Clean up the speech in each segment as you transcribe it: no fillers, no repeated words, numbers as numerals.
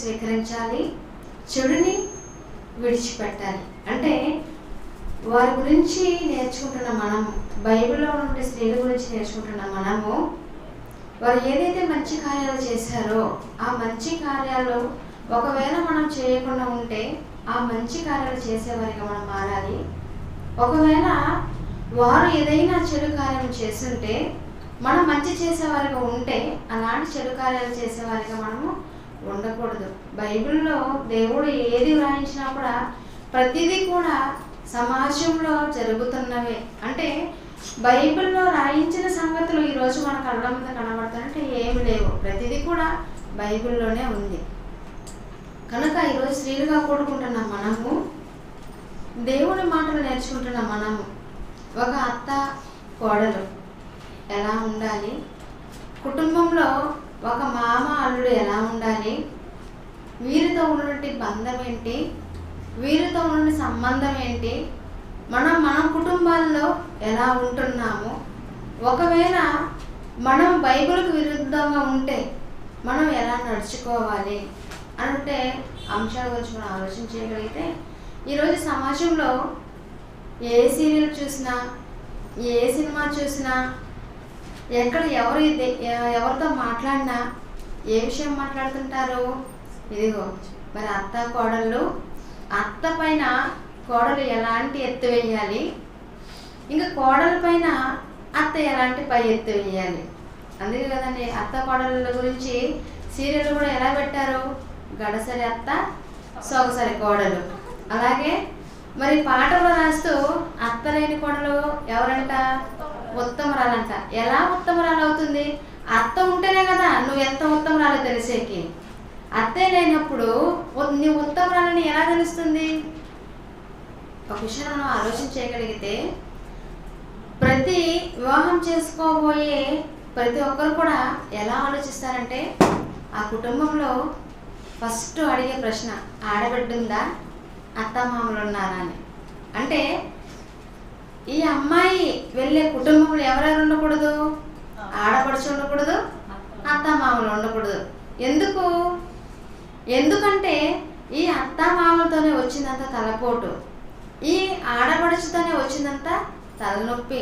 స్వీకరించాలి, చెడుని విడిచిపెట్టాలి. అంటే వారి గురించి నేర్చుకుంటున్న మనము, బైబిల్లో ఉండే స్త్రీల గురించి నేర్చుకుంటున్న మనము, వారు ఏదైతే మంచి కార్యాలు చేశారో ఆ మంచి కార్యాలు ఒకవేళ మనం చేయకుండా ఉంటే ఆ మంచి కార్యాలు చేసేవారిగా మనం మారాలి. ఒకవేళ వారు ఏదైనా చెడు కార్యం చేస్తుంటే మనం మంచి చేసేవారిగా ఉంటే అలాంటి చెడు కార్యాలు చేసేవారిగా మనము ఉండకూడదు. బైబిల్లో దేవుడు ఏది వ్రాయించినా కూడా ప్రతిదీ కూడా సమాజంలో జరుగుతున్నవే. అంటే బైబిల్లో రాయించిన సంగతులు ఈరోజు మన కళ్ళ మీద కనబడుతుంటే ఏమి లేవు, ప్రతిదీ కూడా బైబిల్లోనే ఉంది. కనుక ఈరోజు స్త్రీలుగా కూడుకుంటున్న మనము, దేవుని మాటలు నేర్చుకుంటున్న మనము, ఒక అత్త కోడలు ఎలా ఉండాలి, కుటుంబంలో ఒక మామ అల్లుడు ఎలా ఉండాలి, వీరితో ఉన్నటువంటి బంధం ఏంటి, వీరితో ఉన్న సంబంధం ఏంటి, మన కుటుంబాల్లో ఎలా ఉంటున్నాము, ఒకవేళ మనం బైబిల్కి విరుద్ధంగా ఉంటే మనం ఎలా నడుచుకోవాలి అంటే అంశాల గురించి మనం ఆలోచన చేయగలిగితే ఈరోజు సమాజంలో ఏ సీరియల్ చూసినా, ఏ సినిమా చూసినా, ఎక్కడ ఎవరితో మాట్లాడినా ఏ విషయం మాట్లాడుతుంటారు? ఇదిగో మరి అత్త కోడళ్ళు, అత్త పైన కోడలు ఎలాంటి ఎత్తు వేయాలి, ఇంకా కోడల పైన అత్త ఎలాంటి పై ఎత్తు వేయాలి. అందుకే కదండి అత్త కోడళ్ళ గురించి సీరియల్ కూడా ఎలా పెట్టారు? గడసరి అత్త, సొగసరి కోడలు. అలాగే మరి పాటలు రాస్తూ అత్త లేని కోడలు ఎవరంట? ఉత్తమరాలంట. ఎలా ఉత్తమరాలు అవుతుంది? అత్త ఉంటేనే కదా నువ్వు ఎంత ఉత్తమరాలో తెలిసేకి. అత్తే లేనప్పుడు నీ ఉత్తమరాలని ఎలా తెలుస్తుంది? ఒక విషయం మనం ఆలోచన చేయగలిగితే ప్రతి వివాహం చేసుకోబోయే ప్రతి ఒక్కరు కూడా ఎలా ఆలోచిస్తారంటే ఆ కుటుంబంలో ఫస్ట్ అడిగే ప్రశ్న ఆడబిడ్డ ఉందా, అత్తమామలు ఉన్నారా అని. అంటే ఈ అమ్మాయి వెళ్ళే కుటుంబంలో ఎవరెవరు ఉండకూడదు? ఆడపడుచు ఉండకూడదు, అత్తమామలు ఉండకూడదు. ఎందుకంటే ఈ అత్తమామలతోనే వచ్చినంత తలపోటు, ఈ ఆడపడుచుతోనే వచ్చినంత తలనొప్పి.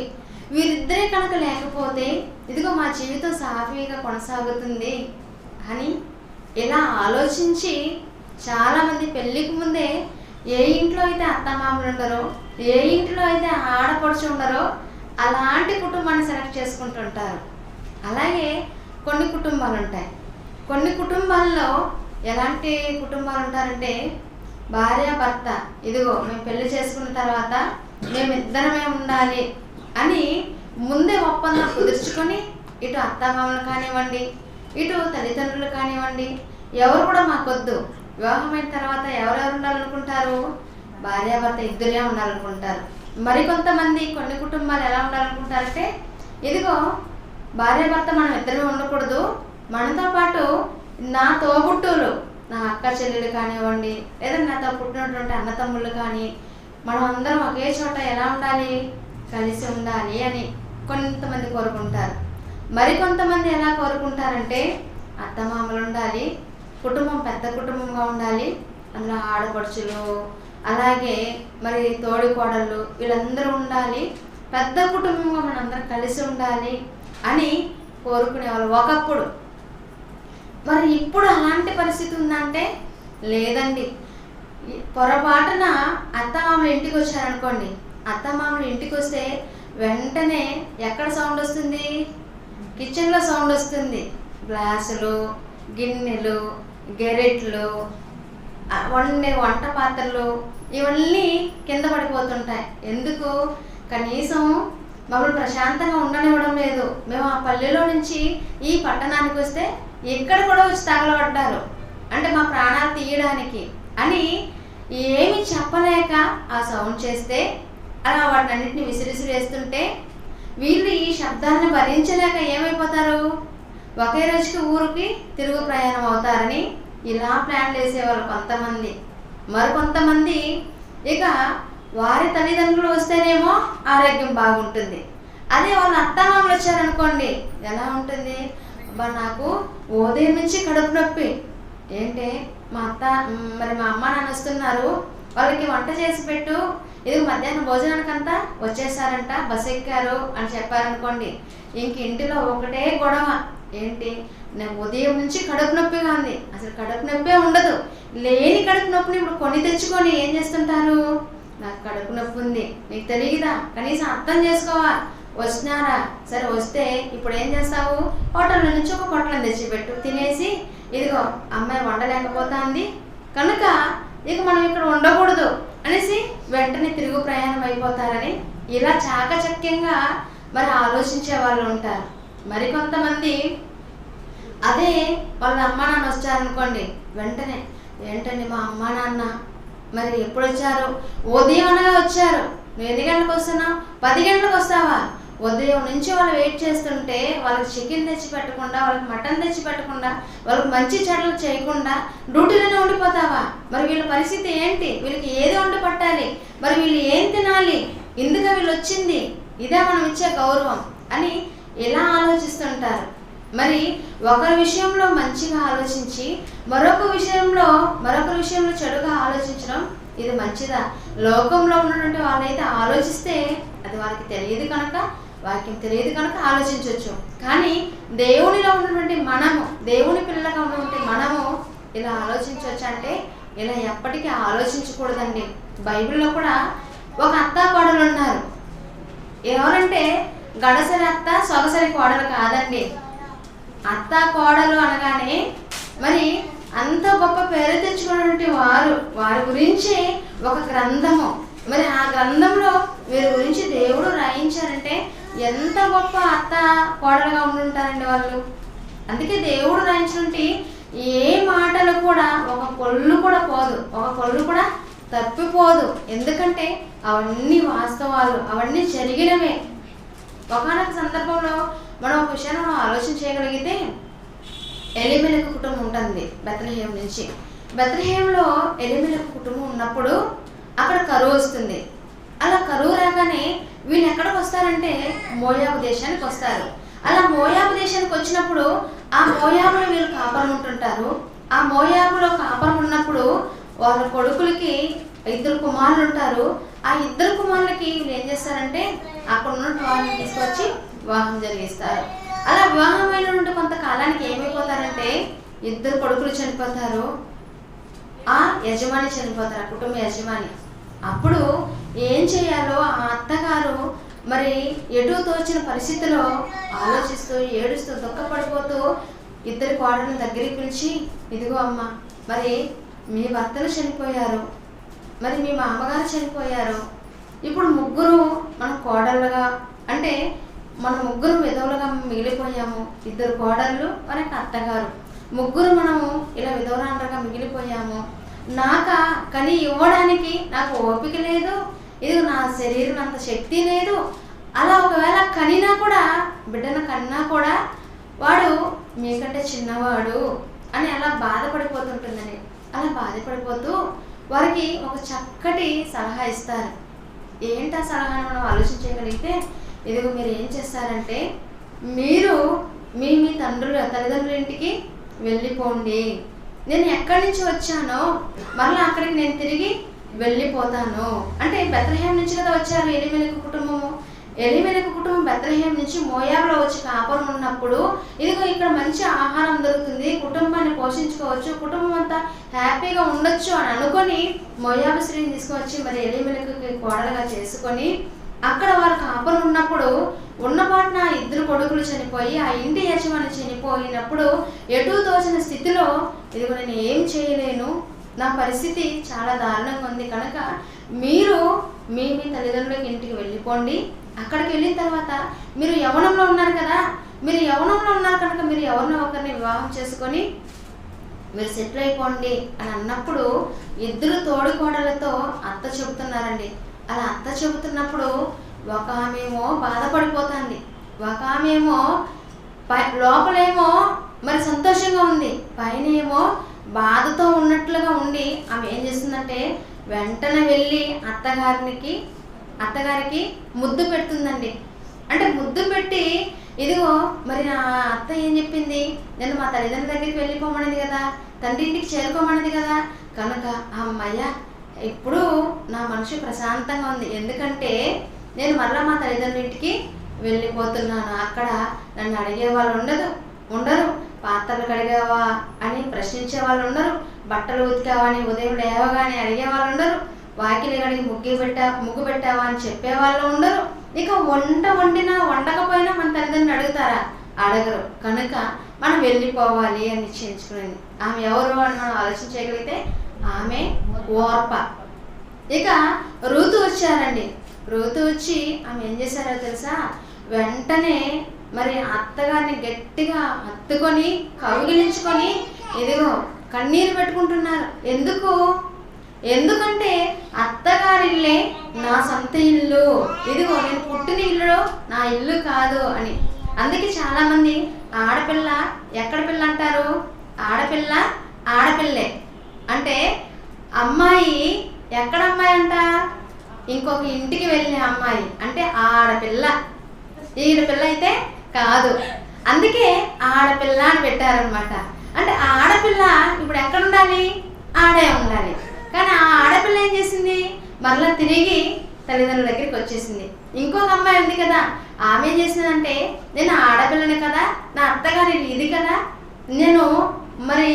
వీరిద్దరే కనుక లేకపోతే ఇదిగో మా జీవితం సాఫీగా కొనసాగుతుంది అని ఇలా ఆలోచించి చాలామంది పెళ్ళికి ముందే ఏ ఇంట్లో అయితే అత్తమామలు ఉండరో, ఏ ఇంట్లో అయితే ఆడపడుచు ఉండరో అలాంటి కుటుంబాన్ని సెలెక్ట్ చేసుకుంటుంటారు. అలాగే కొన్ని కుటుంబాలు ఉంటాయి. కొన్ని కుటుంబాల్లో ఎలాంటి కుటుంబాలు ఉంటారంటే భార్య భర్త ఇదిగో మేము పెళ్లి చేసుకున్న తర్వాత మేమిద్దరమే ఉండాలి అని ముందే ఒప్పందం కుదుర్చుకొని ఇటు అత్తమామలు కానివ్వండి, ఇటు తల్లిదండ్రులు కానివ్వండి, ఎవరు కూడా మాకొద్దు, వివాహమైన తర్వాత ఎవరెవరు ఉండాలనుకుంటారు? భార్యాభర్త ఇద్దరే ఉండాలనుకుంటారు. మరికొంతమంది కొన్ని కుటుంబాలు ఎలా ఉండాలనుకుంటారంటే ఇదిగో భార్యాభర్త మనం ఇద్దరే ఉండకూడదు, మనతో పాటు నా తోబుట్టువులు, నా అక్క చెల్లెలు కానివ్వండి, లేదా నాతో పుట్టినటువంటి అన్నతమ్ముళ్ళు కానీ మనం అందరం ఒకే చోట ఎలా ఉండాలి, కలిసి ఉండాలి అని కొంతమంది కోరుకుంటారు. మరికొంతమంది ఎలా కోరుకుంటారంటే అత్తమామలు ఉండాలి, కుటుంబం పెద్ద కుటుంబంగా ఉండాలి, అందులో ఆడపడుచులు అలాగే మరి తోడి కోడళ్ళు వీళ్ళందరూ ఉండాలి, పెద్ద కుటుంబంగా మనందరం కలిసి ఉండాలి అని కోరుకునేవాళ్ళు ఒకప్పుడు. మరి ఇప్పుడు అలాంటి పరిస్థితి ఉందంటే లేదండి. పొరపాటున అత్తమామలు ఇంటికి వచ్చారనుకోండి, అత్తమామలు ఇంటికి వస్తే వెంటనే ఎక్కడ సౌండ్ వస్తుంది? కిచెన్లో సౌండ్ వస్తుంది. గ్లాసులు, గిన్నెలు, గెరెట్లు, వంట పాత్రలు ఇవన్నీ కింద పడిపోతుంటాయి. ఎందుకు? కనీసం మమ్మల్ని ప్రశాంతంగా ఉండనివ్వడం లేదు. మేము ఆ పల్లెలో నుంచి ఈ పట్టణానికి వస్తే ఇక్కడ కూడా వచ్చి తగలబడ్డారు, అంటే మా ప్రాణాలు తీయడానికి అని ఏమి చెప్పలేక ఆ సౌండ్ చేస్తే అలా వాటిని అన్నింటినీ విసిరిసిరేస్తుంటే వీళ్ళు ఈ శబ్దాన్ని భరించలేక ఏమైపోతారు? ఒకే రోజుకి ఊరికి తిరుగు ప్రయాణం అవుతారని ఇలా ప్లాన్ చేసేవాళ్ళు కొంతమంది. మరికొంతమంది ఇక వారి తల్లిదండ్రులు వస్తేనేమో ఆరోగ్యం బాగుంటుంది, అదే వాళ్ళ అత్తమామలు వచ్చారనుకోండి ఎలా ఉంటుంది? అబ్బా నాకు ఉదయం నుంచి కడుపు నొప్పి, ఏంటి మా అమ్మ నాన్న వస్తున్నారు, వాళ్ళకి వంట చేసి పెట్టు, ఇది మధ్యాహ్నం భోజనానికంతా వచ్చేసారంట, బస్ ఎక్కారు అని చెప్పారనుకోండి, ఇంక ఇంటిలో ఒకటే గొడవ. ఏంటి, నాకు ఉదయం నుంచి కడుపు నొప్పిగా ఉంది, అసలు కడుపు నొప్పే ఉండదు, లేని కడుపు నొప్పిని ఇప్పుడు కొని తెచ్చుకొని ఏం చేస్తుంటారు, నాకు కడుపు నొప్పి ఉంది, నీకు తెలియదా, కనీసం అర్థం చేసుకోవా, వచ్చినారా, సరే వస్తే ఇప్పుడు ఏం చేస్తావు, హోటల్ నుంచి ఒక పొట్లం తెచ్చిపెట్టు, తినేసి ఇదిగో అమ్మాయి వండలేకపోతుంది కనుక ఇక మనం ఇక్కడ ఉండకూడదు అనేసి వెంటనే తిరుగు ప్రయాణం అయిపోతారని ఇలా చాకచక్యంగా మరి ఆలోచించే వాళ్ళు ఉంటారు. మరికొంతమంది అదే వాళ్ళ అమ్మా నాన్న వచ్చారనుకోండి, వెంటనే ఏంటండి మా అమ్మా నాన్న మరి ఎప్పుడు వచ్చారు, ఉదయం అనగా వచ్చారు, నువ్వు ఎన్ని గంటలకు వస్తున్నావు, 10 గంటలకు వస్తావా, ఉదయం నుంచి వాళ్ళు వెయిట్ చేస్తుంటే వాళ్ళకి చికెన్ తెచ్చి పెట్టకుండా, వాళ్ళకి మటన్ తెచ్చి పెట్టకుండా, వాళ్ళకి మంచి చెడ్డలు చేయకుండా డ్యూటీలోనే ఉండిపోతావా, మరి వీళ్ళ పరిస్థితి ఏంటి, వీళ్ళకి ఏది వండి పట్టాలి, మరి వీళ్ళు ఏం తినాలి, ఇందుక వీళ్ళు వచ్చింది, ఇదే మనం ఇచ్చే గౌరవం అని ఇలా ఆలోచిస్తుంటారు. మరి ఒకరి విషయంలో మంచిగా ఆలోచించి మరొక విషయంలో చెడుగా ఆలోచించడం ఇది మంచిదా? లోకంలో ఉన్నటువంటి వాళ్ళైతే ఆలోచిస్తే అది వాళ్ళకి తెలియదు కనుక, వాక్యం తెలియదు కనుక ఆలోచించవచ్చు. కానీ దేవునిలో ఉన్నటువంటి మనము, దేవుని పిల్లలుగా ఉన్నటువంటి మనము ఇలా ఆలోచించవచ్చు అంటే ఇలా ఎప్పటికీ ఆలోచించకూడదండి. బైబిల్లో కూడా ఒక అత్తా కోడలు ఉన్నారు. ఎవరంటే గడసరి అత్త సొగసరి కోడలు కాదండి. అత్త కోడలు అనగానే మరి అంత గొప్ప పేరు తెచ్చుకున్నటువంటి వారి గురించి ఒక గ్రంథము, మరి ఆ గ్రంథంలో వీరి గురించి దేవుడు రాయించారంటే ఎంత గొప్ప అత్త కోడలుగా ఉండుంటారండి వాళ్ళు. అందుకే దేవుడు రాయించినటువంటి ఏ మాటలు కూడా ఒక పొల్లు కూడా పోదు, ఒక పొల్లు కూడా తప్పిపోదు. ఎందుకంటే అవన్నీ వాస్తవాలు, అవన్నీ జరిగినవే. ఒకనొక సందర్భంలో మనం ఒక విషయాన్ని మనం ఆలోచన చేయగలిగితే, ఎలిమెలెకు కుటుంబం ఉంటుంది బెత్లెహేం నుంచి. బెత్లెహేంలో ఎలిమెలెకు కుటుంబం ఉన్నప్పుడు అక్కడ కరువు వస్తుంది. అలా కరువు రాగానే వీళ్ళు ఎక్కడికి వస్తారంటే మోయాబు దేశానికి వస్తారు. అలా మోయాబు దేశానికి వచ్చినప్పుడు ఆ మోయాబులో వీళ్ళు కాపురం ఉంటుంటారు. ఆ మోయాబులో కాపురం ఉన్నప్పుడు వాళ్ళ కొడుకులకి 2 కుమారులు ఉంటారు. ఆ 2 కుమారులకి వీళ్ళు ఏం చేస్తారంటే అక్కడ ఉన్న వాళ్ళని తీసుకొచ్చి వివాహం జరిగిస్తారు. అలా వివాహమైన కొంతకాలానికి ఏమైపోతారంటే 2 కొడుకులు చనిపోతారు, ఆ యజమాని చనిపోతారు, ఆ కుటుంబ యజమాని. అప్పుడు ఏం చేయాలో ఆ అత్తగారు మరి ఎటు తోచిన పరిస్థితిలో ఆలోచిస్తూ ఏడుస్తూ దుఃఖపడిపోతూ 2 కోడలను దగ్గరికి పిలిచి, ఇదిగో అమ్మ, మరి మీ భర్తలు చనిపోయారు, మరి మీ మామగారు చనిపోయారు, ఇప్పుడు ముగ్గురు మనం కోడళ్ళుగా, అంటే మన ముగ్గురు విధవులుగా మిగిలిపోయాము. 2 కోడళ్ళు మనకి అత్తగారు, ముగ్గురు మనము ఇలా విధవరాండ్రగా మిగిలిపోయాము. కని ఇవ్వడానికి నాకు ఓపిక లేదు, ఇది నా శరీరం అంత శక్తి లేదు. అలా ఒకవేళ కనినా కూడా, బిడ్డను కన్నా కూడా వాడు మీకంటే చిన్నవాడు అని అలా బాధపడిపోతుంటుందని, అలా బాధపడిపోతూ వారికి ఒక చక్కటి సలహా ఇస్తారు. ఏంటి ఆ సలహాను మనం ఆలోచించగలిగితే, ఇదిగో మీరు ఏం చేస్తారంటే, మీరు మీ తల్లిదండ్రుల ఇంటికి వెళ్ళిపోండి, నేను ఎక్కడి నుంచి వచ్చానో మళ్ళీ అక్కడికి నేను తిరిగి వెళ్ళిపోతాను. అంటే బెత్లెహేం నుంచి కదా వచ్చారు ఎలిమెలెకు కుటుంబము. ఎలిమెలెకు కుటుంబం బెత్లెహేం నుంచి మోయాబులో వచ్చి కాపురం ఉన్నప్పుడు, ఇదిగో ఇక్కడ మంచి ఆహారం దొరుకుతుంది, కుటుంబాన్ని పోషించుకోవచ్చు, కుటుంబం అంతా హ్యాపీగా ఉండొచ్చు అని అనుకొని మోయాబు స్త్రీని తీసుకువచ్చి మరి ఎలిమెలెకుకి కోడలుగా చేసుకొని అక్కడ వారు కాపురం ఉన్నప్పుడు ఉన్నపాటున 2 కొడుకులు చనిపోయి ఆ ఇంటి యజమాని చనిపోయినప్పుడు ఎటు తోచిన స్థితిలో, ఇదిగో నేను ఏం చేయలేను, నా పరిస్థితి చాలా దారుణంగా ఉంది కనుక మీరు మీ తల్లిదండ్రులకి ఇంటికి వెళ్ళిపోండి. అక్కడికి వెళ్ళిన తర్వాత మీరు యవ్వనంలో ఉన్నారు కదా, మీరు యవ్వనంలో ఉన్నారు కనుక మీరు ఎవరినో ఒకరిని వివాహం చేసుకొని మీరు సెటిల్ అయిపోండి అని అన్నప్పుడు 2 తోడుకోడలతో అత్త చెబుతున్నారండి. అలా అత్త చెబుతున్నప్పుడు ఒక ఆమెమో బాధపడిపోతుంది, ఒక ఆమెమో లోపలేమో మరి సంతోషంగా ఉంది, పైన ఏమో బాధతో ఉన్నట్లుగా ఉండి ఆమె ఏం చేస్తుందంటే వెంటనే వెళ్ళి అత్తగారికి ముద్దు పెడుతుందండి. అంటే ముద్దు పెట్టి, ఇదిగో మరి నా అత్త ఏం చెప్పింది, నేను మా తల్లిదండ్రుల దగ్గరికి వెళ్ళిపోమనింది కదా, తండ్రి ఇంటికి చేరుకోమన్నది కదా. కనుక అమ్మయ్య ఇప్పుడు నా మనసు ప్రశాంతంగా ఉంది, ఎందుకంటే నేను మరలా మా తల్లిదండ్రుల ఇంటికి వెళ్ళిపోతున్నాను. అక్కడ నన్ను అడిగే వాళ్ళు ఉండరు, పాత్రలు కడిగావా అని ప్రశ్నించే వాళ్ళు ఉండరు, బట్టలు ఉతికావా అని ఉదయం లేవగానే అడిగే వాళ్ళు ఉండరు, వాకిలి కడిగి ముగ్గు పెట్టావా అని చెప్పేవాళ్ళు ఉండరు. ఇక వండినా వండకపోయినా మన తల్లిదండ్రులు అడుగుతారా? అడగరు. కనుక మనం వెళ్ళిపోవాలి అని నిశ్చయించుకునేది. ఆమె ఎవరు అని మనం ఆలోచించగలిగితే ఆమె ఓర్ప. ఇక రూతు వచ్చారండి. రూతు వచ్చి ఆమె ఏం చేశారో తెలుసా? వెంటనే మరి అత్తగారిని గట్టిగా హత్తుకొని కౌగిలించుకొని ఇదిగో కన్నీరు పెట్టుకుంటున్నారు. ఎందుకంటే అత్తగారిల్లే నా సొంత ఇల్లు, ఇదిగో నేను పుట్టిన ఇల్లు నా ఇల్లు కాదు అని. అందుకే చాలా మంది ఆడపిల్ల ఎక్కడ పిల్ల అంటారు? ఆడపిల్లే అంటే అమ్మాయి ఎక్కడ అమ్మాయి అంట? ఇంకొక ఇంటికి వెళ్ళే అమ్మాయి అంటే ఆడపిల్ల. ఈడపిల్ల అయితే కాదు, అందుకే ఆడపిల్ల అని పెట్టారనమాట. అంటే ఆడపిల్ల ఇప్పుడు ఎక్కడ ఉండాలి? ఆడే ఉండాలి. కానీ ఆ ఆడపిల్ల ఏం చేసింది? మరలా తిరిగి తల్లిదండ్రుల దగ్గరికి వచ్చేసింది. ఇంకొక అమ్మాయి ఉంది కదా, ఆమె ఏం చేసిందంటే నేను ఆడపిల్లని కదా, నా అత్తగారి ఇది కదా, నేను మరి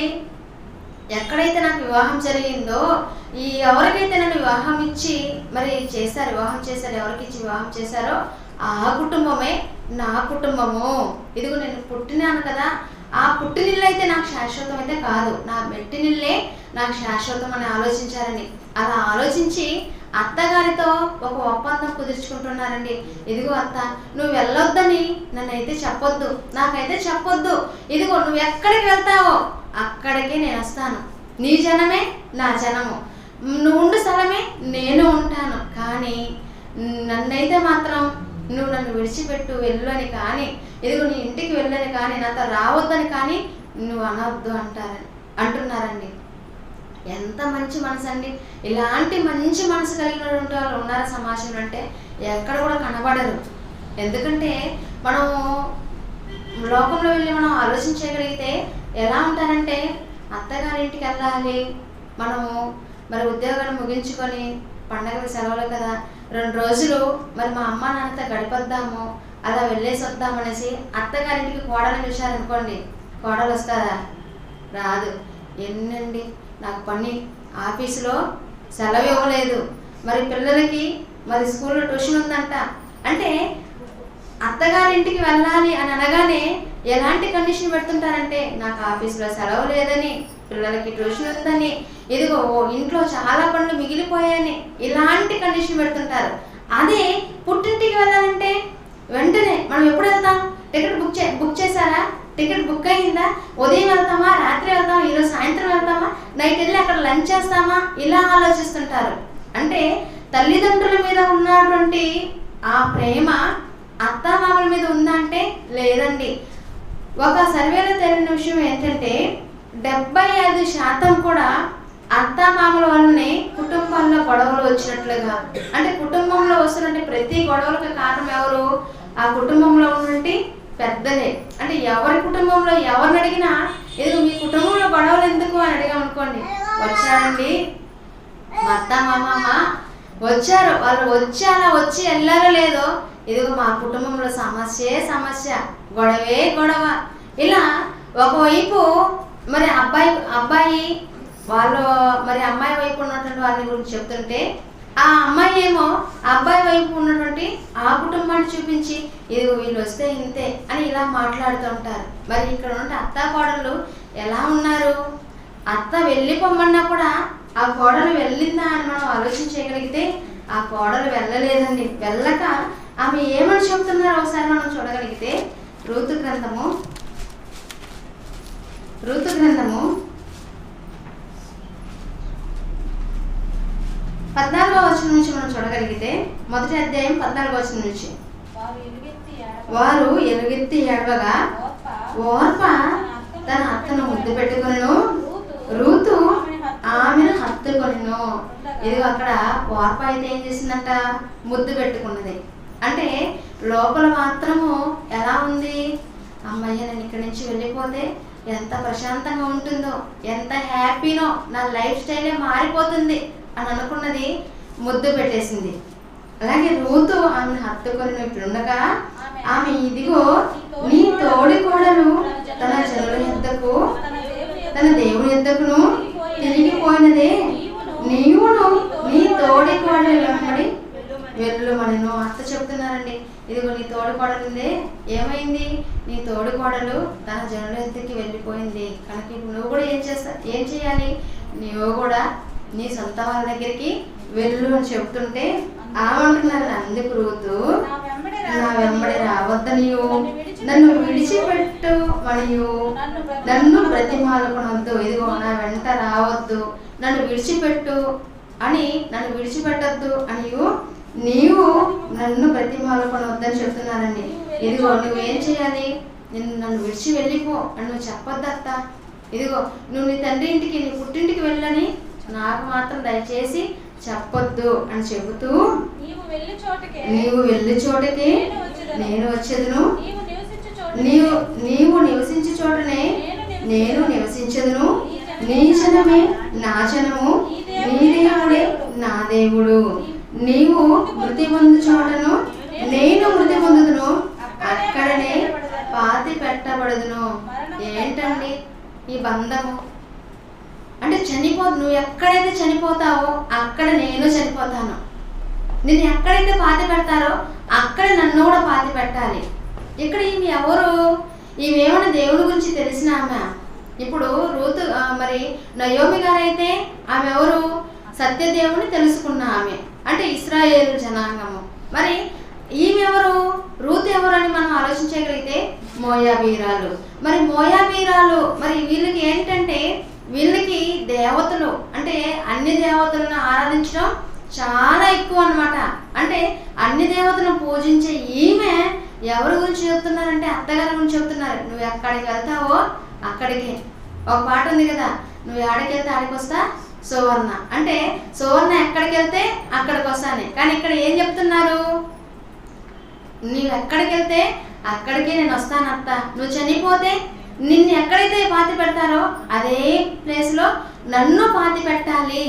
ఎక్కడైతే నాకు వివాహం జరిగిందో ఎవరికైతే నన్ను వివాహం చేశారు, ఎవరికి ఇచ్చి వివాహం చేశారో ఆ కుటుంబమే నా కుటుంబము. ఇదిగో నేను పుట్టినాను కదా, ఆ పుట్టినిల్లు అయితే నాకు శాశ్వతం అయితే కాదు, నా మెట్టినిల్లే నాకు శాశ్వతం అని ఆలోచించారండి. అలా ఆలోచించి అత్తగారితో ఒక ఒప్పందం కుదుర్చుకుంటున్నారండి. ఇదిగో అత్త, నువ్వు వెళ్ళొద్దని నన్నైతే చెప్పొద్దు, నాకైతే చెప్పొద్దు. ఇదిగో నువ్వు ఎక్కడికి వెళ్తావో అక్కడికే నేను వస్తాను, నీ జనమే నా జనము, నువ్వు ఉండు స్థలమే నేను ఉంటాను. కానీ నన్నైతే మాత్రం నువ్వు నన్ను విడిచిపెట్టు వెళ్ళు అని కానీ, ఇదిగో నీ ఇంటికి వెళ్ళని కానీ, నాతో రావద్దని కానీ నువ్వు అనవద్దు అంటున్నారండి. ఎంత మంచి మనసు అండి! ఇలాంటి మంచి మనసు కలిగినటువంటి వాళ్ళు ఉన్నారా సమాజంలో అంటే ఎక్కడ కూడా కనబడరు. ఎందుకంటే మనం లోకంలో వెళ్ళి మనం ఆలోచించగలిగితే ఎలా ఉంటారంటే, అత్తగారింటికి వెళ్ళాలి, మనము మరి ఉద్యోగాన్ని ముగించుకొని పండగల సెలవులు కదా, 2 రోజులు మరి మా అమ్మ నాన్నతో గడిపొద్దాము, అలా వెళ్ళేసి వద్దామనేసి అత్తగారింటికి కోడలు చూశారనుకోండి, కోడలు వస్తారా? రాదు. ఎన్నండి, నాకు పని, ఆఫీసులో సెలవు ఇవ్వలేదు, మరి పిల్లలకి మరి స్కూల్లో ట్యూషన్ ఉందంట అంటే అత్తగారింటికి వెళ్ళాలి అని అనగానే ఎలాంటి కండిషన్ పెడుతుంటారంటే, నాకు ఆఫీసులో సెలవు లేదని, పిల్లలకి ట్యూషన్ ఉందని, ఇదిగో ఇంట్లో చాలా పనులు మిగిలిపోయాయని ఇలాంటి కండిషన్ పెడుతుంటారు. అదే పుట్టింటికి వెళ్ళాలంటే వెంటనే మనం ఎప్పుడు వెళ్తాం? టికెట్ బుక్ చేశారా? టికెట్ బుక్ అయ్యిందా? ఉదయం వెళ్తామా, రాత్రి వెళ్తామా, ఈరోజు సాయంత్రం వెళ్తామా, నైట్ వెళ్ళి అక్కడ లంచ్ చేస్తామా, ఇలా ఆలోచిస్తుంటారు. అంటే తల్లిదండ్రుల మీద ఉన్నటువంటి ఆ ప్రేమ అత్తామామల మీద ఉందంటే లేదండి. ఒక సర్వేలో తెలియని విషయం ఏంటంటే 75% కూడా అత్తామామల వల్లనే కుటుంబంలో గొడవలు వచ్చినట్లుగా. అంటే కుటుంబంలో వస్తున్నటువంటి ప్రతి గొడవలకు కారణం ఎవరు? ఆ కుటుంబంలో ఉన్నటువంటి పెద్దలే. అంటే ఎవరి కుటుంబంలో ఎవరిని అడిగినా ఏదో మీ కుటుంబంలో గొడవలు ఎందుకు అని అడిగామనుకోండి, వచ్చారండి మా అత్త మామమ్మ వచ్చారు, వాళ్ళు అలా వచ్చి వెళ్ళారో లేదో, ఇదిగో మా కుటుంబంలో సమస్య, గొడవే గొడవ. ఇలా ఒకవైపు మరి అబ్బాయి వాళ్ళు మరి అమ్మాయి వైపు ఉన్నటువంటి వారిని గురించి చెప్తుంటే, ఆ అమ్మాయి ఏమో అబ్బాయి వైపు ఉన్నటువంటి ఆ కుటుంబాన్ని చూపించి ఇదిగో వీళ్ళు వస్తే ఇంతే అని ఇలా మాట్లాడుతూ ఉంటారు. మరి ఇక్కడ ఉన్న అత్త కోడళ్ళు ఎలా ఉన్నారు? అత్త వెళ్ళిపోమన్నా కూడా ఆ కోడలు వెళ్ళిందా అని మనం ఆలోచించగలిగితే ఆ కోడలు వెళ్ళలేదండి. వెళ్ళక ఆమె ఏమని చెప్తున్నారో ఒకసారి మనం చూడగలిగితే, రూతు గ్రంథము 14వ వచనం నుంచి మనం చూడగలిగితే, మొదటి అధ్యాయం 14వ వచనం నుంచి, వారు ఎలుగెత్తి ఏడవగా ఓర్ప తన అత్తను ముద్దు పెట్టుకొనెను, రూతు ఆమెను హత్తుకొనెను. ఇదిగో అక్కడ ఓర్ప అయితే ఏం చేసిందంట? ముద్దు పెట్టుకున్నది. అంటే లోపల మాత్రము ఎలా ఉంది? అమ్మయ్య నేను ఇక్కడి నుంచి వెళ్ళిపోతే ఎంత ప్రశాంతంగా ఉంటుందో, ఎంత హ్యాపీనో, నా లైఫ్ స్టైలే మారిపోతుంది అని అనుకున్నది ముద్దు పెట్టేసింది. అలాగే రూతు ఆమెను హత్తుకొని ఇట్లుండగా ఆమె ఇదిగో నీ తోడి కోడలు తన జనుల యొద్దకు తన దేవుని యొద్దకును తిరిగిపోయినదే, నీవును నీ తోడి కోడలు వెంబడి వెళ్ళుమనెను. అత్త చెప్తున్నారండి, ఇదిగో నీ తోడి కోడలుందే, ఏమైంది? నీ తోడి కోడలు తన జనుల యొద్దకి వెళ్ళిపోయింది కనుక ఇప్పుడు నువ్వు కూడా ఏం చేయాలి? నువ్వు కూడా నీ సొంత వాళ్ళ దగ్గరికి వెళ్ళు అని చెప్తుంటే ఆమంటున్నారు, అందుకు రూతు నా వెంబడి రావద్ద, నీవు నన్ను విడిచిపెట్టు మరియు నన్ను బ్రతిమాలకొనొద్దు. ఇదిగో నా వెంట రావద్దు, నన్ను విడిచిపెట్టు అని, నన్ను విడిచిపెట్టద్దు అని నీవు నన్ను బ్రతిమాలకొనొద్దని చెప్తున్నానండి. ఇదిగో నువ్వేం చేయాలి? నన్ను విడిచి వెళ్ళిపో అని నువ్వు చెప్పొద్దు అత్త. ఇదిగో నువ్వు నీ తండ్రి ఇంటికి, నీ పుట్టింటికి వెళ్ళని నాకు మాత్రం దయచేసి చెప్పొద్దు అని చెబుతూ, నీవు వెళ్ళి చోటకి నేను వచ్చేదను, నీవు నివసించే చోటనే నేను నివసించదును, నీ జనమే నా జనము, నీ దేవుడే నా దేవుడు, నీవు మృతి పొందు చోటను నేను మృతి పొందుదును, అక్కడనే పాతి పెట్టబడుదును. ఏంటండి ఈ బంధము అంటే? నువ్వు ఎక్కడైతే చనిపోతావో అక్కడ నేను చనిపోతాను, నిన్ను ఎక్కడైతే పాతి పెడతారో అక్కడ నన్ను కూడా పాతి పెట్టాలి. ఇక్కడ ఈమె ఎవరు? ఈమెమన్నా దేవుడి గురించి తెలిసిన ఆమె. ఇప్పుడు రూతు మరి నయోమి గారైతే ఆమె ఎవరు? సత్యదేవుని తెలుసుకున్న ఆమె, అంటే ఇశ్రాయేలు జనాంగము. మరి ఈమె ఎవరు? రూతు ఎవరు అని మనం ఆలోచించగలిగితే మోయాబీరాలు. మరి మోయాబీరాలు మరి వీళ్ళకి ఏంటంటే, వీళ్ళకి దేవతలు అంటే అన్ని దేవతలను ఆరాధించడం చాలా ఎక్కువ అన్నమాట. అంటే అన్ని దేవతలను పూజించే ఈమె ఎవరి గురించి చెప్తున్నారంటే అత్తగారి గురించి చెప్తున్నారు. నువ్వు ఎక్కడికి వెళ్తావో అక్కడికి. ఒక పాట ఉంది కదా, నువ్వు ఎక్కడికి వెళ్తే ఆడికి వస్తా సువర్ణ, అంటే సువర్ణ ఎక్కడికి వెళ్తే అక్కడికి వస్తానే. కానీ ఇక్కడ ఏం చెప్తున్నారు? నువ్వు ఎక్కడికి వెళ్తే అక్కడికే నేను వస్తాను అత్త, నువ్వు చనిపోతే నిన్ను ఎక్కడైతే పాతి పెడతారో అదే ప్లేస్లో నన్ను పాతి పెట్టాలి,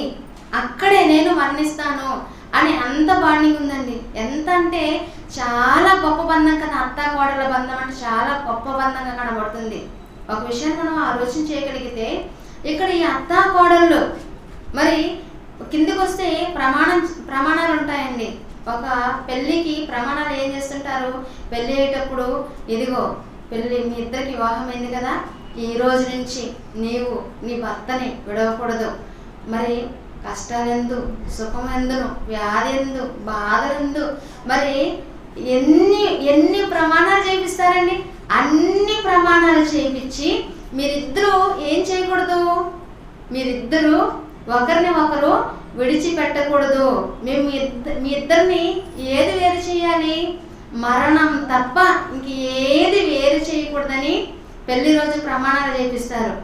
అక్కడే నేను మరణిస్తాను అని అంత బాండింగ్ ఉందండి. ఎంత అంటే చాలా గొప్ప బంధం కదా, అత్త కోడల బంధం అంటే చాలా గొప్ప బంధంగా కనబడుతుంది. ఒక విషయం మనం ఆలోచన చేయగలిగితే, ఇక్కడ ఈ అత్త కోడళ్ళు మరి కిందికి వస్తే ప్రమాణాలు ఉంటాయండి. ఒక పెళ్ళికి ప్రమాణాలు ఏం చేస్తుంటారు? పెళ్ళి అయ్యేటప్పుడు ఇదిగో పెళ్ళి మీ ఇద్దరికి వివాహం అయింది కదా, ఈ రోజు నుంచి నీవు నీ భర్తని విడవకూడదు, మరి కష్టాలెందు, సుఖమెందును, వ్యాధి ఎందు, బాధలందు, మరి ఎన్ని ప్రమాణాలు చేపిస్తారండి. అన్ని ప్రమాణాలు చేయించి మీరిద్దరూ ఏం చేయకూడదు? మీరిద్దరూ ఒకరిని ఒకరు విడిచిపెట్టకూడదు. మీ ఇద్దరిని ఏది వేరు చేయాలి? మరణం తప్ప ఇంక ఏది వేరు చేయకూడదని పెళ్లి రోజు ప్రమాణాలు చేపిస్తారు.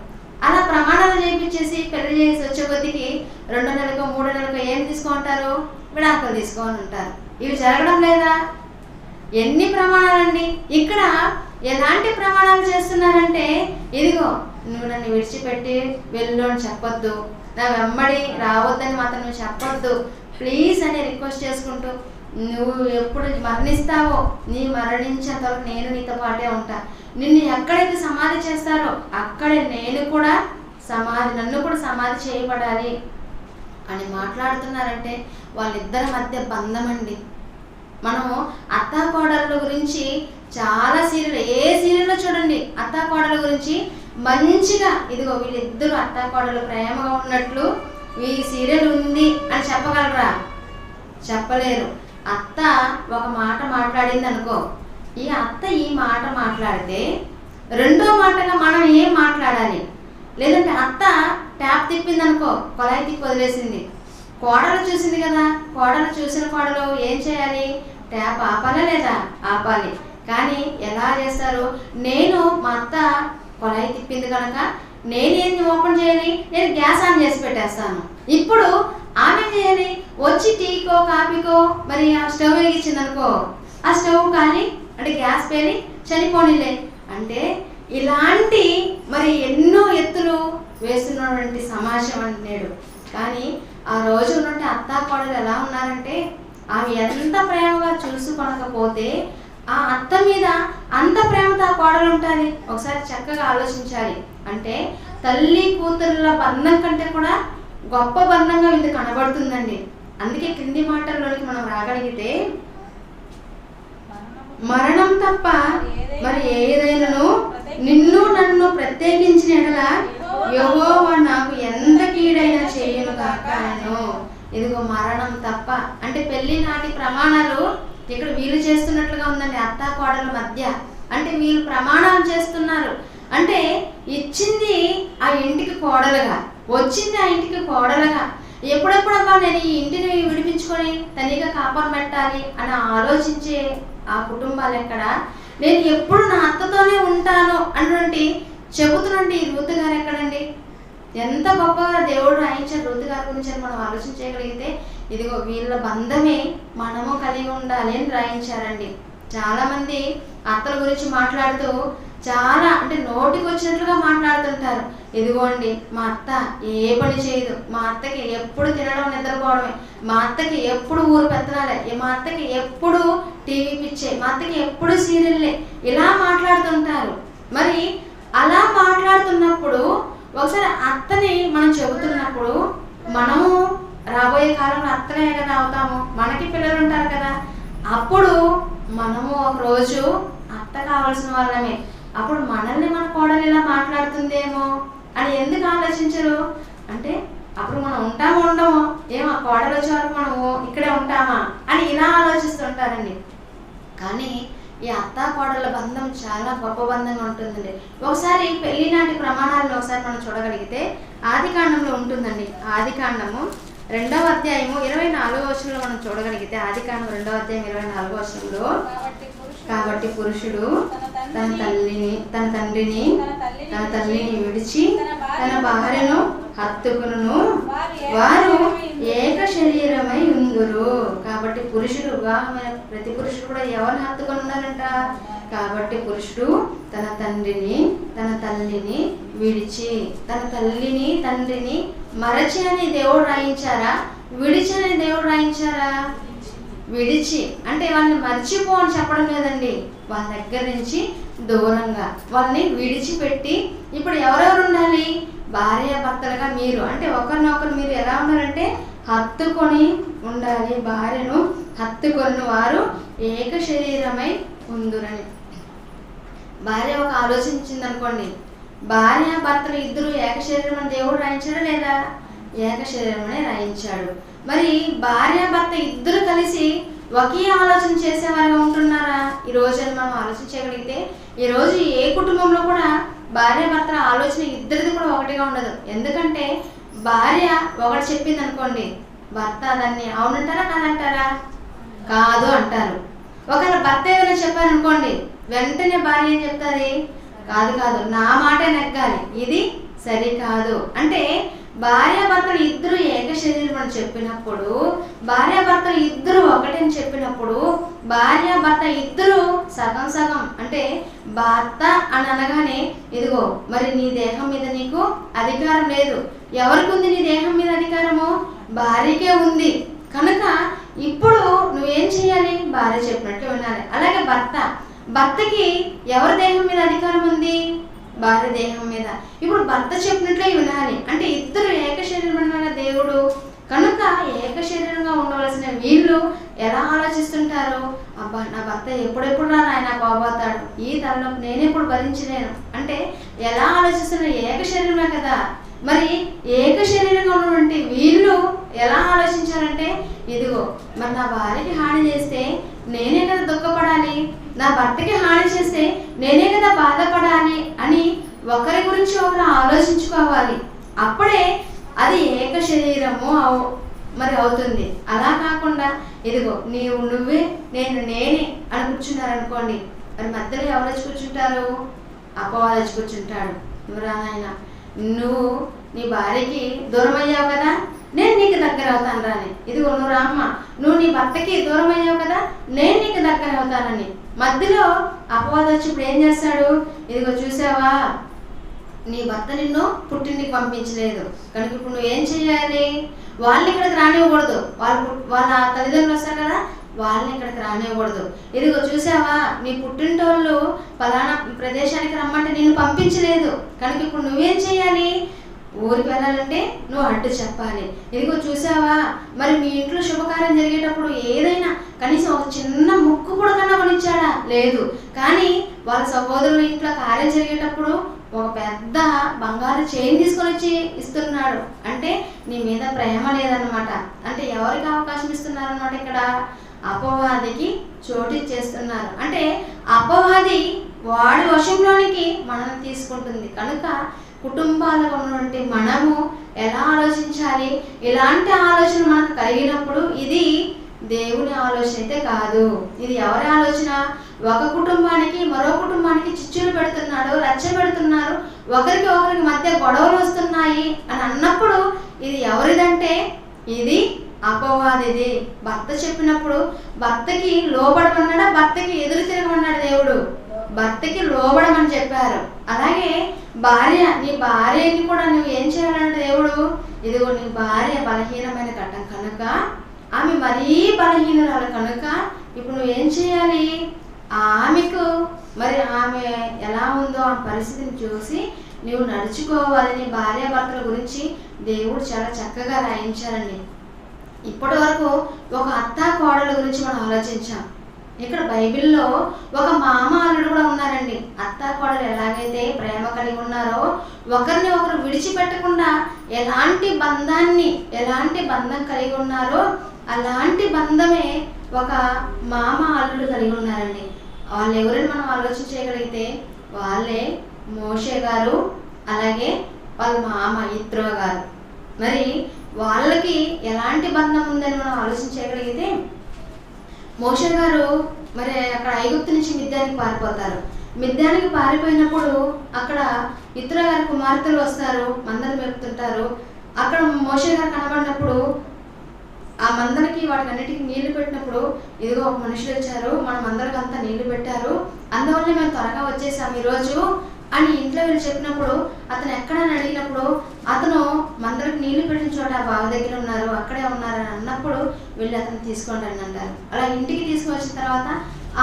అలా ప్రమాణాలు చేయించేసి పెళ్లి చేసి వచ్చే కొద్దికి 2 నెలలకు 3 నెలలకు ఏం తీసుకుంటారు? విడాకులు తీసుకొని ఉంటారు. ఇవి జరగడం లేదా? ఎన్ని ప్రమాణాలండి. ఇక్కడ ఎలాంటి ప్రమాణాలు చేస్తున్నారంటే, ఇదిగో నువ్వు నన్ను విడిచిపెట్టి వెళ్ళు అని చెప్పొద్దు, నా వెంబడి రావద్దని మాత్రం నువ్వు చెప్పొద్దు ప్లీజ్ అని రిక్వెస్ట్ చేసుకుంటూ, నువ్వు ఎప్పుడు మరణిస్తావో నీ మరణించేంత వరకు నేను నీతో పాటే ఉంటా, నిన్ను ఎక్కడైతే సమాధి చేస్తారో అక్కడే నేను కూడా నన్ను కూడా సమాధి చేయబడాలి అని మాట్లాడుతున్నారంటే వాళ్ళిద్దరి మధ్య బంధం అండి. మనము అత్తా కోడళ్ళ గురించి చాలా ఏ సీరియల్లో చూడండి అత్తా కోడళ్ళ గురించి మంచిగా, ఇదిగో వీళ్ళిద్దరూ అత్తా కోడలు ప్రేమగా ఉన్నట్లు ఈ సీరియల్ ఉంది అని చెప్పగలరా? చెప్పలేరు. అత్త ఒక మాట మాట్లాడింది అనుకో, ఈ అత్త ఈ మాట మాట్లాడితే రెండో మాటగా మనం ఏం మాట్లాడాలి? లేదంటే అత్త ట్యాప్ తిప్పింది అనుకో, కొలాయి తిప్పి వదిలేసింది, కోడలు చూసింది కదా, కోడలు చూసిన కోడలు ఏం చేయాలి? ట్యాప్ ఆపాలా లేదా? ఆపాలి. కానీ ఎలా చేస్తారు? నేను మా అత్త కొలాయి తిప్పింది కనుక నేనేం ఓపెన్ చేయాలి? నేను గ్యాస్ ఆన్ చేసి పెట్టేస్తాను. ఇప్పుడు ఆమె చేయాలి, వచ్చి టీకో కాఫీకో మరి ఆ స్టవ్ వెలిగించింది అనుకో, ఆ స్టవ్ కానీ అంటే గ్యాస్ పేలి చనిపోనిలే అంటే ఇలాంటి మరి ఎన్నో ఎత్తులు వేస్తున్నటువంటి సమాజం అంటున్నాడు. కానీ ఆ రోజు ఉన్నటువంటి అత్తా కోడలు ఎలా ఉన్నారంటే, ఆమె ఎంత ప్రేమగా చూసుకొనకపోతే ఆ అత్త మీద అంత ప్రేమతో ఆ కోడలు ఉంటుంది. ఒకసారి చక్కగా ఆలోచించాలి. అంటే తల్లి కూతురుల బంధం కంటే కూడా గొప్ప బంధంగా ఇది కనబడుతుందండి. అందుకే కింది మాటల్లోనికి మనం రాగలిగితే, మరణం తప్ప మరి ఏదైనాను నిన్ను నన్ను ప్రత్యేకించిన ఎడల యెహోవా నాకు ఎంత కీడైనా చేయను కాక నేను. ఇదిగో మరణం తప్ప అంటే పెళ్లి నాటి ప్రమాణాలు ఇక్కడ వీళ్ళు చేస్తున్నట్లుగా ఉందండి అత్తా కోడల మధ్య. అంటే వీళ్ళు ప్రమాణాలు చేస్తున్నారు. అంటే ఇచ్చింది ఆ ఇంటికి కోడలుగా, వచ్చింది ఆ ఇంటికి కోడలుగా. ఎప్పుడెప్పుడబ్బా నేను ఈ ఇంటిని విడిపించుకొని తనిగా కాపాడు పెట్టాలి అని ఆలోచించే ఆ కుటుంబాలు ఎక్కడ, నేను ఎప్పుడు నా అత్తతోనే ఉంటాను అన్నటువంటి చెబుతున్నటువంటి ఈ రూతు గారు ఎక్కడండి? ఎంత గొప్పగా దేవుడు రాయించారు రూతు గారి గురించి అని మనం ఆలోచించగలిగితే, ఇదిగో వీళ్ళ బంధమే మనము కలిగి ఉండాలి అని రాయించారండి. చాలామంది అత్తల గురించి మాట్లాడుతూ చాలా అంటే నోటికి వచ్చినట్లుగా మాట్లాడుతుంటారు. ఇదిగోండి మా అత్త ఏ పని చేయదు, మా అత్తకి ఎప్పుడు తినడం నిద్రపోవడమే, మా అత్తకి ఎప్పుడు ఊరు పెత్తనాలే, మా అత్తకి ఎప్పుడు టీవీ పిచ్చే, మా అత్తకి ఎప్పుడు సీరియల్లే, ఇలా మాట్లాడుతుంటారు. మరి అలా మాట్లాడుతున్నప్పుడు ఒకసారి అత్తని మనం చెబుతున్నప్పుడు మనము రాబోయే కాలంలో అత్తనే కదా అవుతాము, మనకి పిల్లలు ఉంటారు కదా, అప్పుడు మనము ఒకరోజు అత్త కావాల్సిన వాళ్ళమే. అప్పుడు మనల్ని మన కోడలు ఇలా మాట్లాడుతుందేమో అని ఎందుకు ఆలోచించరు? అంటే అప్పుడు మనం ఉంటామో ఉండమో, ఏమో కోడలు వచ్చే వరకు మనము ఇక్కడే ఉంటామా అని ఇలా ఆలోచిస్తుంటారండి. కానీ ఈ అత్తా కోడళ్ళ బంధం చాలా గొప్ప బంధంగా ఉంటుందండి. ఒకసారి పెళ్లి నాటి ప్రమాణాలను ఒకసారి మనం చూడగలిగితే ఆదికాండంలో ఉంటుందండి. ఆదికాండము 2వ అధ్యాయము 24వ వచనంలో మనం చూడగలిగితే, ఆదికాండం 2వ అధ్యాయం 24వ వచనంలో, కాబట్టి పురుషుడు తన తండ్రిని తన తల్లిని విడిచి తన భార్యను హత్తుకును, వారు ఏక శరీరమై ఉందురు. కాబట్టి పురుషుడు వివాహమైన ప్రతి పురుషుడు కూడా ఎవరిని హత్తుకొని ఉన్నారంట? కాబట్టి పురుషుడు తన తండ్రిని తన తల్లిని విడిచి, తన తల్లిని తండ్రిని మరచి అని దేవుడు రాయించారా? విడిచి అని దేవుడు రాయించారా? విడిచి అంటే వాళ్ళని మర్చిపో అని చెప్పడం లేదండి. వాళ్ళ దగ్గర నుంచి దూరంగా వాళ్ళని విడిచిపెట్టి ఇప్పుడు ఎవరెవరు ఉండాలి? భార్య భర్తలుగా మీరు అంటే ఒకరినొకరు మీరు ఎలా ఉన్నారంటే హత్తుకొని ఉండాలి. భార్యను హత్తుకొని వారు ఏక శరీరమై ఉందురని. భార్య ఒక ఆలోచించింది అనుకోండి, భార్య భర్తలు ఇద్దరు ఏక శరీరం అని దేవుడు రాయించాడా లేదా? ఏక శరీరం అని రాయించాడు. మరి భార్య భర్త ఇద్దరు కలిసి ఒకే ఆలోచన చేసేవారుగా ఉంటున్నారా? ఈ రోజు మనం ఆలోచించగలిగితే ఈ రోజు ఏ కుటుంబంలో కూడా భార్య భర్తల ఆలోచన ఇద్దరిది కూడా ఒకటిగా ఉండదు. ఎందుకంటే భార్య ఒకటి చెప్పింది అనుకోండి, భర్త దాన్ని అవునంటారా కాదంటారా? కాదు అంటారు. ఒకవేళ భర్త ఏదైనా చెప్పారనుకోండి, వెంటనే భార్య ఏం చెప్తుంది? కాదు నా మాటే నెగ్గాలి, ఇది సరికాదు. అంటే భార్యాభర్తలు ఇద్దరు ఏక శరీరం అని చెప్పినప్పుడు, భార్యాభర్తలు ఇద్దరు ఒకటని చెప్పినప్పుడు, భార్యాభర్త ఇద్దరు సగం సగం అంటే భర్త అని అనగానే ఇదిగో మరి నీ దేహం మీద నీకు అధికారం లేదు. ఎవరికి ఉంది నీ దేహం మీద అధికారము? భార్యకే ఉంది. కనుక ఇప్పుడు నువ్వేం చేయాలి? భార్య చెప్పినట్టు వినాలి. అలాగే భర్తకి ఎవరి దేహం మీద అధికారం ఉంది? భార్య దేహం మీద. ఇప్పుడు భర్త చెప్పినట్లే వినాలి. అంటే ఇద్దరు ఏక శరీరం అన్నాడు దేవుడు. కనుక ఏక శరీరంగా ఉండవలసిన వీళ్ళు ఎలా ఆలోచిస్తుంటారు? అబ్బా నా భర్త ఎప్పుడెప్పుడు ఆయన బాగుపోతాడు, ఈ తలనొప్పి నేనెప్పుడు భరించలేను అంటే ఎలా ఆలోచిస్తున్నారు? ఏక శరీరమే కదా. మరి ఏక శరీరంగా ఉన్నటువంటి వీళ్ళు ఎలా ఆలోచించారంటే ఇదిగో మరి నా భార్యకి హాని చేస్తే నేనే కదా దుఃఖపడాలి, నా భర్తకి హాని చేస్తే నేనే కదా బాధపడాలి అని ఒకరి గురించి ఒకరు ఆలోచించుకోవాలి. అప్పుడే అది ఏక శరీరము మరి అవుతుంది. అలా కాకుండా ఇదిగో నువ్వే నేనే అని కూర్చున్నారనుకోండి, మరి మధ్యలో ఎవరు వచ్చి కూర్చుంటారు? అపవాది వచ్చి కూర్చుంటాడు. నువ్వు రానాయన, నువ్వు నీ భార్యకి దూరం అయ్యావు కదా, నేను నీకు దగ్గర అవుతాను రాని. ఇదిగో నువ్వు రామ్మ, నువ్వు నీ భర్తకి దూరం అయ్యావు కదా, నేను నీకు దగ్గర అవుతానని. మధ్యలో అపవాది వచ్చి ఇప్పుడు ఏం చేస్తాడు, ఇదిగో చూసావా నీ భర్త నిన్ను పుట్టింటికి పంపించలేదు కనుక ఇప్పుడు నువ్వు ఏం చేయాలి, వాళ్ళని ఇక్కడికి రానివ్వకూడదు, వాళ్ళ తల్లిదండ్రులు వస్తారు కదా వాళ్ళని ఇక్కడికి రానివ్వకూడదు, ఇదిగో చూసావా నీ పుట్టింటోళ్ళు పలానా ప్రదేశానికి రమ్మంటే నిన్ను పంపించలేదు కనుక ఇప్పుడు నువ్వేం చేయాలి, ఊరికి వెళ్ళాలంటే నువ్వు అడ్డు చెప్పాలి, ఇదిగో చూసావా మరి మీ ఇంట్లో శుభకార్యం జరిగేటప్పుడు ఏదైనా కనీసం ఒక చిన్న ముక్కు కూడా కన్నా కొనిచ్చాడా లేదు, కానీ వాళ్ళ సహోదరుల ఇంట్లో కార్యం జరిగేటప్పుడు ఒక పెద్ద బంగారు చైన్ తీసుకొని వచ్చి ఇస్తున్నాడు, అంటే నీ మీద ప్రేమ లేదన్నమాట, అంటే ఎవరికి అవకాశం ఇస్తున్నారు అన్నమాట, ఇక్కడ అపవాదికి చోటు ఇచ్చేస్తున్నారు, అంటే అపవాది వాడి వశంలోనికి మనల్ని తీసుకుంటుంది కనుక కుటుంబాలలో ఉన్నటువంటి మనము ఎలా ఆలోచించాలి, ఇలాంటి ఆలోచన మనకు కలిగినప్పుడు ఇది దేవుని ఆలోచన అయితే కాదు, ఇది ఎవరి ఆలోచన, ఒక కుటుంబానికి మరో కుటుంబానికి చిచ్చులు పెడుతున్నాడు, రచ్చ పెడుతున్నారు, ఒకరికి ఒకరికి మధ్య గొడవలు వస్తున్నాయి అని అన్నప్పుడు ఇది ఎవరిదంటే ఇది అపవాదిది. భర్త చెప్పినప్పుడు భర్తకి లోబడమన్నాడా, భర్తకి ఎదురు తిరగమన్నాడు దేవుడు, భర్తకి లోబడమని చెప్పారు. అలాగే భార్య, నీ భార్యని కూడా నువ్వు ఏం చేయాలంటే దేవుడు, ఇదిగో నీ భార్య బలహీనమైన ఘట్టం కనుక ఆమె మరీ బలహీనురాలు కనుక ఇప్పుడు నువ్వేం చేయాలి, ఆమెకు మరి ఆమె ఎలా ఉందో ఆ పరిస్థితిని చూసి నువ్వు నడుచుకోవాలి. నీ భార్యాభర్తల గురించి దేవుడు చాలా చక్కగా రాయించారండి. ఇప్పటి వరకు ఒక అత్త కోడల గురించి మనం ఆలోచించాం. ఇక్కడ బైబిల్లో ఒక మామ అల్లుడు కూడా ఉన్నారండి. అత్త కోడలు ఎలాగైతే ప్రేమ కలిగి ఉన్నారో, ఒకరిని ఒకరు విడిచిపెట్టకుండా ఎలాంటి బంధం కలిగి ఉన్నారో అలాంటి బంధమే ఒక మామ అల్లుడు కలిగి ఉన్నారండి. వాళ్ళు ఎవరైనా మనం ఆలోచన చేయగలిగితే వాళ్ళే మోషే గారు, అలాగే వాళ్ళ మామ యిత్రో గారు. మరి వాళ్ళకి ఎలాంటి బంధం ఉందని మనం ఆలోచన చేయగలిగితే, మోషే గారు మరి అక్కడ ఐగుప్తు నుంచి మిద్యానికి పారిపోతారు. మిద్యానికి పారిపోయినప్పుడు అక్కడ యిత్రో గారి కుమార్తెలు వస్తారు, మందను మేపుతుంటారు. అక్కడ మోషే గారు కనబడినప్పుడు ఆ మందరికి వాటికి అన్నిటికీ నీళ్లు పెట్టినప్పుడు, ఇదిగో ఒక మనుషులు వచ్చారు, మన మందరికి అంతా నీళ్లు పెట్టారు, అందువల్ల మేము త్వరగా వచ్చేసాం ఈరోజు అని ఇంట్లో వీళ్ళు చెప్పినప్పుడు, అతను ఎక్కడని అడిగినప్పుడు అతను మందరికి నీళ్లు పెట్టిన చోట బావి దగ్గర ఉన్నారు, అక్కడే ఉన్నారని అన్నప్పుడు వీళ్ళు అతను తీసుకోండి అని అంటారు. అలా ఇంటికి తీసుకువచ్చిన తర్వాత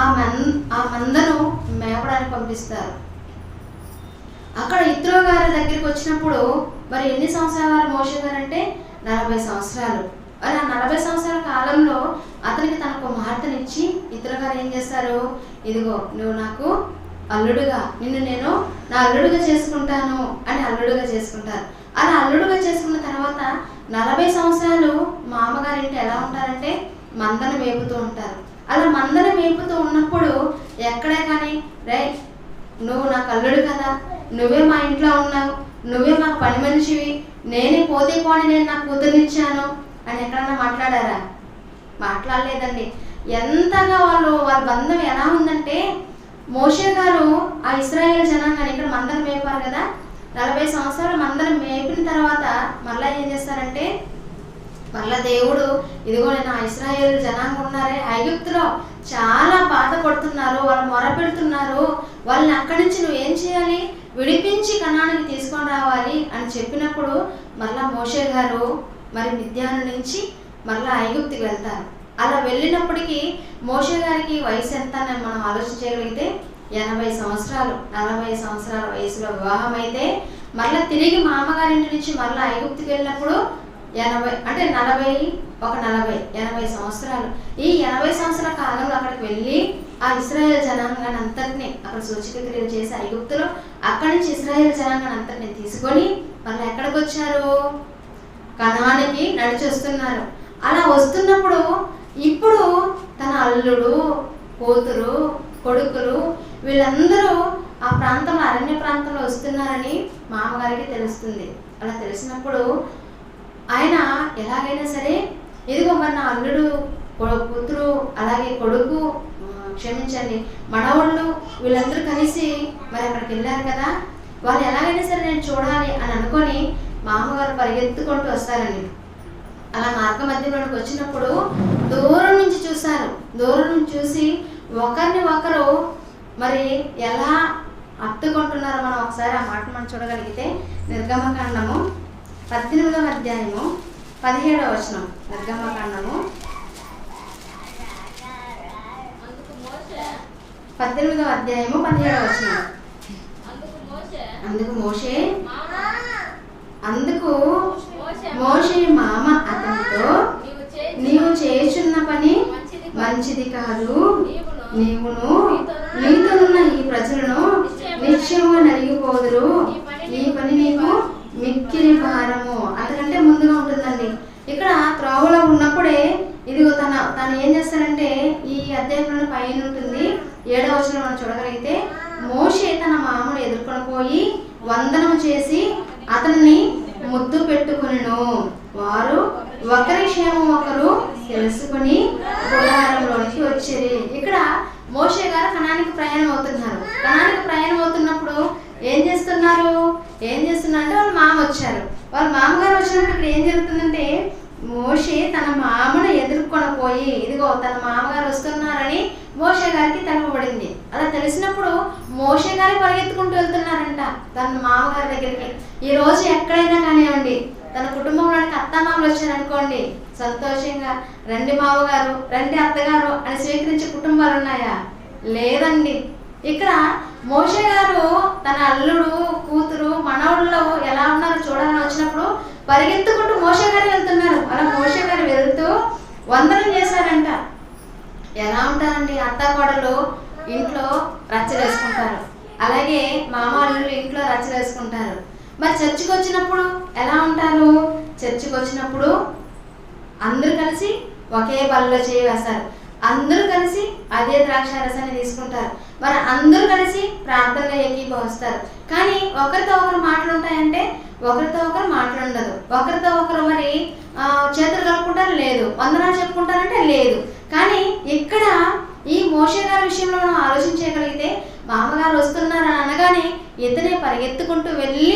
ఆ మందను మేపడానికి పంపిస్తారు. అక్కడ యిత్రో గారి దగ్గరికి వచ్చినప్పుడు మరి ఎన్ని సంవత్సరాలు మోషే గారు అంటే 40 సంవత్సరాలు. మరి ఆ 40 సంవత్సరాల కాలంలో అతనికి తన కుమార్తెనిచ్చి యిత్రో గారు ఏం చేస్తారు, ఇదిగో నువ్వు నాకు అల్లుడుగా, నిన్ను నేను నా అల్లుడుగా చేసుకుంటాను అని అల్లుడుగా చేసుకుంటారు. అలా అల్లుడుగా చేసుకున్న తర్వాత 40 సంవత్సరాలు మామగారింటి ఎలా ఉంటారంటే మందను మేపుతూ ఉంటారు. అలా మందను మేపుతూ ఉన్నప్పుడు ఎక్కడే కానీ, రే నువ్వు నాకు అల్లుడు కదా, నువ్వే మా ఇంట్లో ఉన్నావు, నువ్వే మాకు పని మనిషివి, నేనే పోతే పోని నేను నా కూతురునిచ్చాను అని ఎక్కడన్నా మాట్లాడారా? మాట్లాడలేదండి. ఎంతగా వాళ్ళ బంధం ఎలా ఉందంటే, మోషే గారు ఆ ఇశ్రాయేలు జనాంగాన్ని ఇక్కడ మందను మేపారు కదా, 40 సంవత్సరాలు మందను మేపిన తర్వాత మళ్ళీ ఏం చేస్తారంటే, మళ్ళా దేవుడు ఇదిగో నేను ఆ ఇశ్రాయేలు జనాంగం ఉన్నారే ఐగుప్తులో చాలా బాధ పడుతున్నారు, వాళ్ళు మొర పెడుతున్నారు, వాళ్ళని అక్కడి నుంచి నువ్వు ఏం చేయాలి, విడిపించి కనానికి తీసుకొని రావాలి అని చెప్పినప్పుడు మళ్ళా మోషే గారు మరి మిద్యాను నుంచి మళ్ళీ ఐగుప్తుకి వెళ్తారు. అలా వెళ్ళినప్పటికీ మోషే గారికి వయసు ఎంత అని మనం ఆలోచన చేయగలిగితే 80 సంవత్సరాలు. 40 సంవత్సరాల వయసులో వివాహం అయితే మళ్ళీ తిరిగి మామగారింటి నుంచి మళ్ళీ ఐగుప్తుకి వెళ్ళినప్పుడు 80 అంటే 80 సంవత్సరాలు. ఈ 80 సంవత్సరాల కాలంలో అక్కడికి వెళ్ళి ఆ ఇశ్రాయేల్ జనాంగాన్ని అంతటిని అక్కడ సూచక క్రియలు చేసి ఐగుప్తులో అక్కడి నుంచి ఇశ్రాయేల్ జనాంగాన్ని అంతటిని తీసుకొని మళ్ళీ ఎక్కడికి వచ్చారు, కనానికి నడిచి వస్తున్నారు. అలా వస్తున్నప్పుడు ఇప్పుడు తన అల్లుడు, కూతురు, కొడుకులు వీళ్ళందరూ ఆ ప్రాంతంలో అరణ్య ప్రాంతంలో వస్తున్నారని మామగారికి తెలుస్తుంది. అలా తెలిసినప్పుడు ఆయన ఎలాగైనా సరే ఇదిగో మరి నా అల్లుడు, కూతురు, అలాగే కొడుకు, క్షమించండి మనవాళ్ళు వీళ్ళందరూ కలిసి మరి అక్కడికి వెళ్ళారు కదా, వాళ్ళు ఎలాగైనా సరే నేను చూడాలి అని అనుకొని మామగారు పరిగెత్తుకుంటూ వస్తారండి. అలా మార్గ మధ్యలోకి వచ్చినప్పుడు దూరం నుంచి చూశారు. దూరం నుంచి చూసి ఒకరిని ఒకరు మరి ఎలా హత్తుకుంటున్నారో మనం ఒకసారి ఆ మాట మనం చూడగలిగితే నిర్గమకాండము 18వ అధ్యాయము 17వ వచనం. నిర్గమకాండము 18వ అధ్యాయము 17వ వచనం. అందుకు మోషే మామ అతనితో, నీవు చేయుచున్న పని మంచిది కాదు, నీవును నీతోనున్న ఈ ప్రజలను నిశ్చయముగా నలిగిపోదురు, ఈ పని నీకు మిక్కిలి భారము. అంతకంటే ముందుగా ఉంటుందండి. ఇక్కడ త్రోవలో ఉన్నప్పుడే ఇదిగో తను ఏం చేస్తారంటే ఈ అధ్యాయంలో పైన ఉంటుంది 7వ వచనం మనం చూడగలిగితే, మోషే తన మామను ఎదుర్కొని పోయి వందనము చేసి అతన్ని ముద్దు పెట్టుకొనెను. వారు ఒకరి క్షేమం ఒకరు తెలుసుకుని గుడారంలోనికి వచ్చేది. ఇక్కడ మోషే గారు కనానికి ప్రయాణం అవుతున్నారు. కనానికి ప్రయాణం అవుతున్నప్పుడు ఏం చేస్తున్నారంటే వాళ్ళ మామ వచ్చారు. వాళ్ళ మామగారు వచ్చినప్పుడు ఇక్కడ ఏం జరుగుతుందంటే, మోషే తన మామను ఎదుర్కొని పోయి ఇదిగో తన మామగారు వస్తున్నారని మోషే గారికి తెలపబడింది. అలా తెలిసినప్పుడు మోషే గారి పరిగెత్తుకుంటూ వెళ్తున్నారంట తన మామగారి దగ్గరికి. ఈ రోజు ఎక్కడైనా కానివ్వండి, తన కుటుంబంలోనికి అత్తమామలు వచ్చారనుకోండి, సంతోషంగా రండి మామగారు, రండి అత్తగారు అని స్వీకరించే కుటుంబాలు ఉన్నాయా? లేదండి. ఇక్కడ మోషే గారు తన అల్లుడు, కూతురు, మనవళ్ళు ఎలా ఉన్నారో చూడాలని వచ్చినప్పుడు పరిగెత్తుకుంటూ మోషే గారు వెళ్తున్నారు. అలా మోషే గారు వెళ్తూ వందనం చేశారంట. ఎలా ఉంటారండి, అత్త కోడలు ఇంట్లో రచ్చలేసుకుంటారు, అలాగే మామ అల్లుళ్ళు ఇంట్లో రచ్చలేసుకుంటారు. మరి చర్చికి వచ్చినప్పుడు ఎలా ఉంటారు? చర్చికి వచ్చినప్పుడు అందరూ కలిసి ఒకే బలలో చేయి వేస్తారు, అందరూ కలిసి అదే ద్రాక్షారసాన్ని తీసుకుంటారు, మరి అందరూ కలిసి ప్రార్థనలో ఏకీభవిస్తారు. కానీ ఒకరితో ఒకరు మాటలు ఉంటాయంటే ఒకరితో ఒకరు మాట్లాడదు, ఒకరితో ఒకరు మరి చేతులు కలుపుకుంటారు లేదు, వందనాలు చెప్పుకుంటారంటే లేదు. కానీ ఇక్కడ ఈ మోషే గారి విషయంలో మనం ఆలోచించగలిగితే, మామగారు వస్తున్నారని అనగానే ఇతనే పరిగెత్తుకుంటూ వెళ్ళి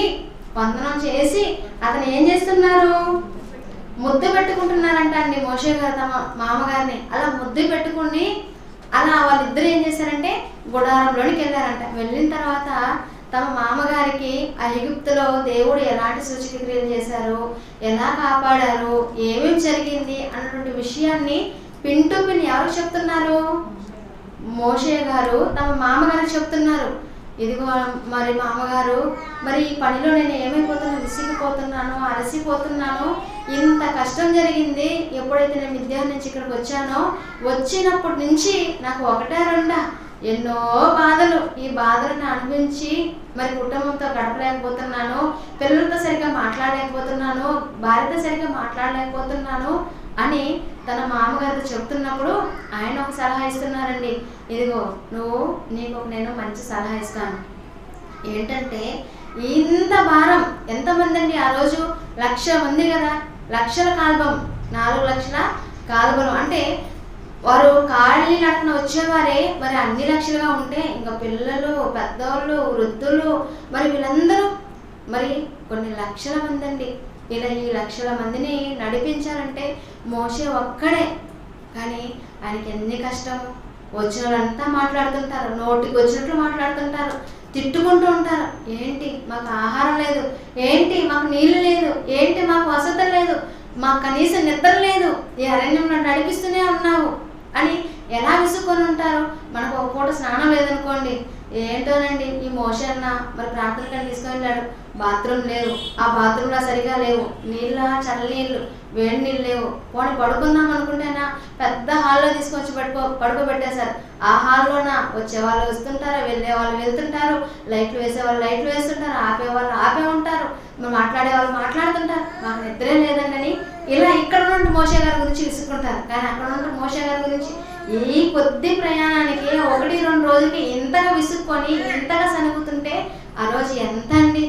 వందనం చేసి అతను ఏం చేస్తున్నారు? ముద్దు పెట్టుకుంటున్నారంట అండి మోషే గారు తమ మామగారిని. అలా ముద్దు పెట్టుకుని అలా వాళ్ళిద్దరు ఏం చేశారంటే గుడారంలోనికి వెళ్ళారంట. వెళ్ళిన తర్వాత తమ మామగారికి ఐగుప్తులో దేవుడు ఎలాంటి సూచక క్రియలు చేశారు, ఎలా కాపాడారు, ఏమేమి జరిగింది అన్నటువంటి విషయాన్ని పిన్ టు పిన్ ఎవరు చెప్తున్నారు? మోషే గారు తమ మామగారికి చెప్తున్నారు. ఇదిగో మరి మామగారు, మరి ఈ పనిలో నేను ఏమైపోతున్నాను, విసిగిపోతున్నాను, అలసిపోతున్నాను, ఇంత కష్టం జరిగింది. ఎప్పుడైతే నేను మిద్యాన్ నుంచి ఇక్కడికి వచ్చానో వచ్చినప్పటి నుంచి నాకు ఒకటే రెండా ఎన్నో బాధలు, ఈ బాధలను అనుభవించి మరి కుటుంబంతో గడపలేకపోతున్నాను, పిల్లలతో సరిగ్గా మాట్లాడలేకపోతున్నాను, భార్యతో సరిగ్గా మాట్లాడలేకపోతున్నాను అని తన మామగారితో చెప్తున్నప్పుడు ఆయన ఒక సలహా ఇస్తున్నారండి. ఇదిగో నీకు నేను మంచి సలహా ఇస్తాను. ఏంటంటే ఇంత భారం, ఎంతమంది అండి ఆ రోజు? 1,00,000 మంది కదా, లక్షల కాల్బం, 4 లక్షల కాల్బలం అంటే వారు కాళ్ళని నడకన వచ్చేవారే. మరి అన్ని లక్షలుగా ఉంటే ఇంకా పిల్లలు, పెద్దవాళ్ళు, వృద్ధులు, మరి వీళ్ళందరూ మరి కొన్ని లక్షల మంది అండి. ఇలా ఈ లక్షల మందిని నడిపించాలంటే మోషే ఒక్కడే. కానీ ఆయనకి ఎన్ని కష్టము. వచ్చిన వాళ్ళంతా మాట్లాడుతుంటారు, నోటికి వచ్చినట్లు మాట్లాడుతుంటారు, తిట్టుకుంటూ ఉంటారు. ఏంటి మాకు ఆహారం లేదు, ఏంటి మాకు నీళ్ళు లేదు, ఏంటి మాకు వసతి లేదు, మాకు కనీసం నిద్ర లేదు, ఈ అరణ్యంలో నడిపిస్తూనే ఉన్నావు అని ఎలా విసుక్కొని ఉంటారు. మనకు ఒక పూట స్నానం లేదనుకోండి, ఏంటోనండి ఈ మోషే అన్న మరి ప్రార్థనకని తీసుకొని వెళ్ళాడు, బాత్రూమ్ లేవు, ఆ బాత్రూంలో సరిగా లేవు, నీళ్ళ చల్ల నీళ్ళు, వేడి నీళ్ళు లేవు, పోనీ పడుకుందాం అనుకుంటేనా పెద్ద హాల్లో తీసుకొచ్చి పడుకోబెట్టేశారు. ఆ హాల్లోన వచ్చేవాళ్ళు వస్తుంటారు, వెళ్ళే వాళ్ళు వెళ్తుంటారు, లైట్లు వేసేవాళ్ళు లైట్లు వేస్తుంటారు, ఆపేవాళ్ళు ఆపే ఉంటారు, మాట్లాడే వాళ్ళు మాట్లాడుతుంటారు, మాకు నిద్రే లేదండి. ఇలా ఇక్కడ నుండి మోషే గారి గురించి విసుకుంటారు. కానీ అక్కడ నుండి మోషే గారి గురించి ఈ కొద్ది ప్రయాణానికి 1-2 రోజులకి ఇంతగా విసుక్కొని ఇంతగా సనుగుతుంటే ఆ రోజు ఎంత అండి.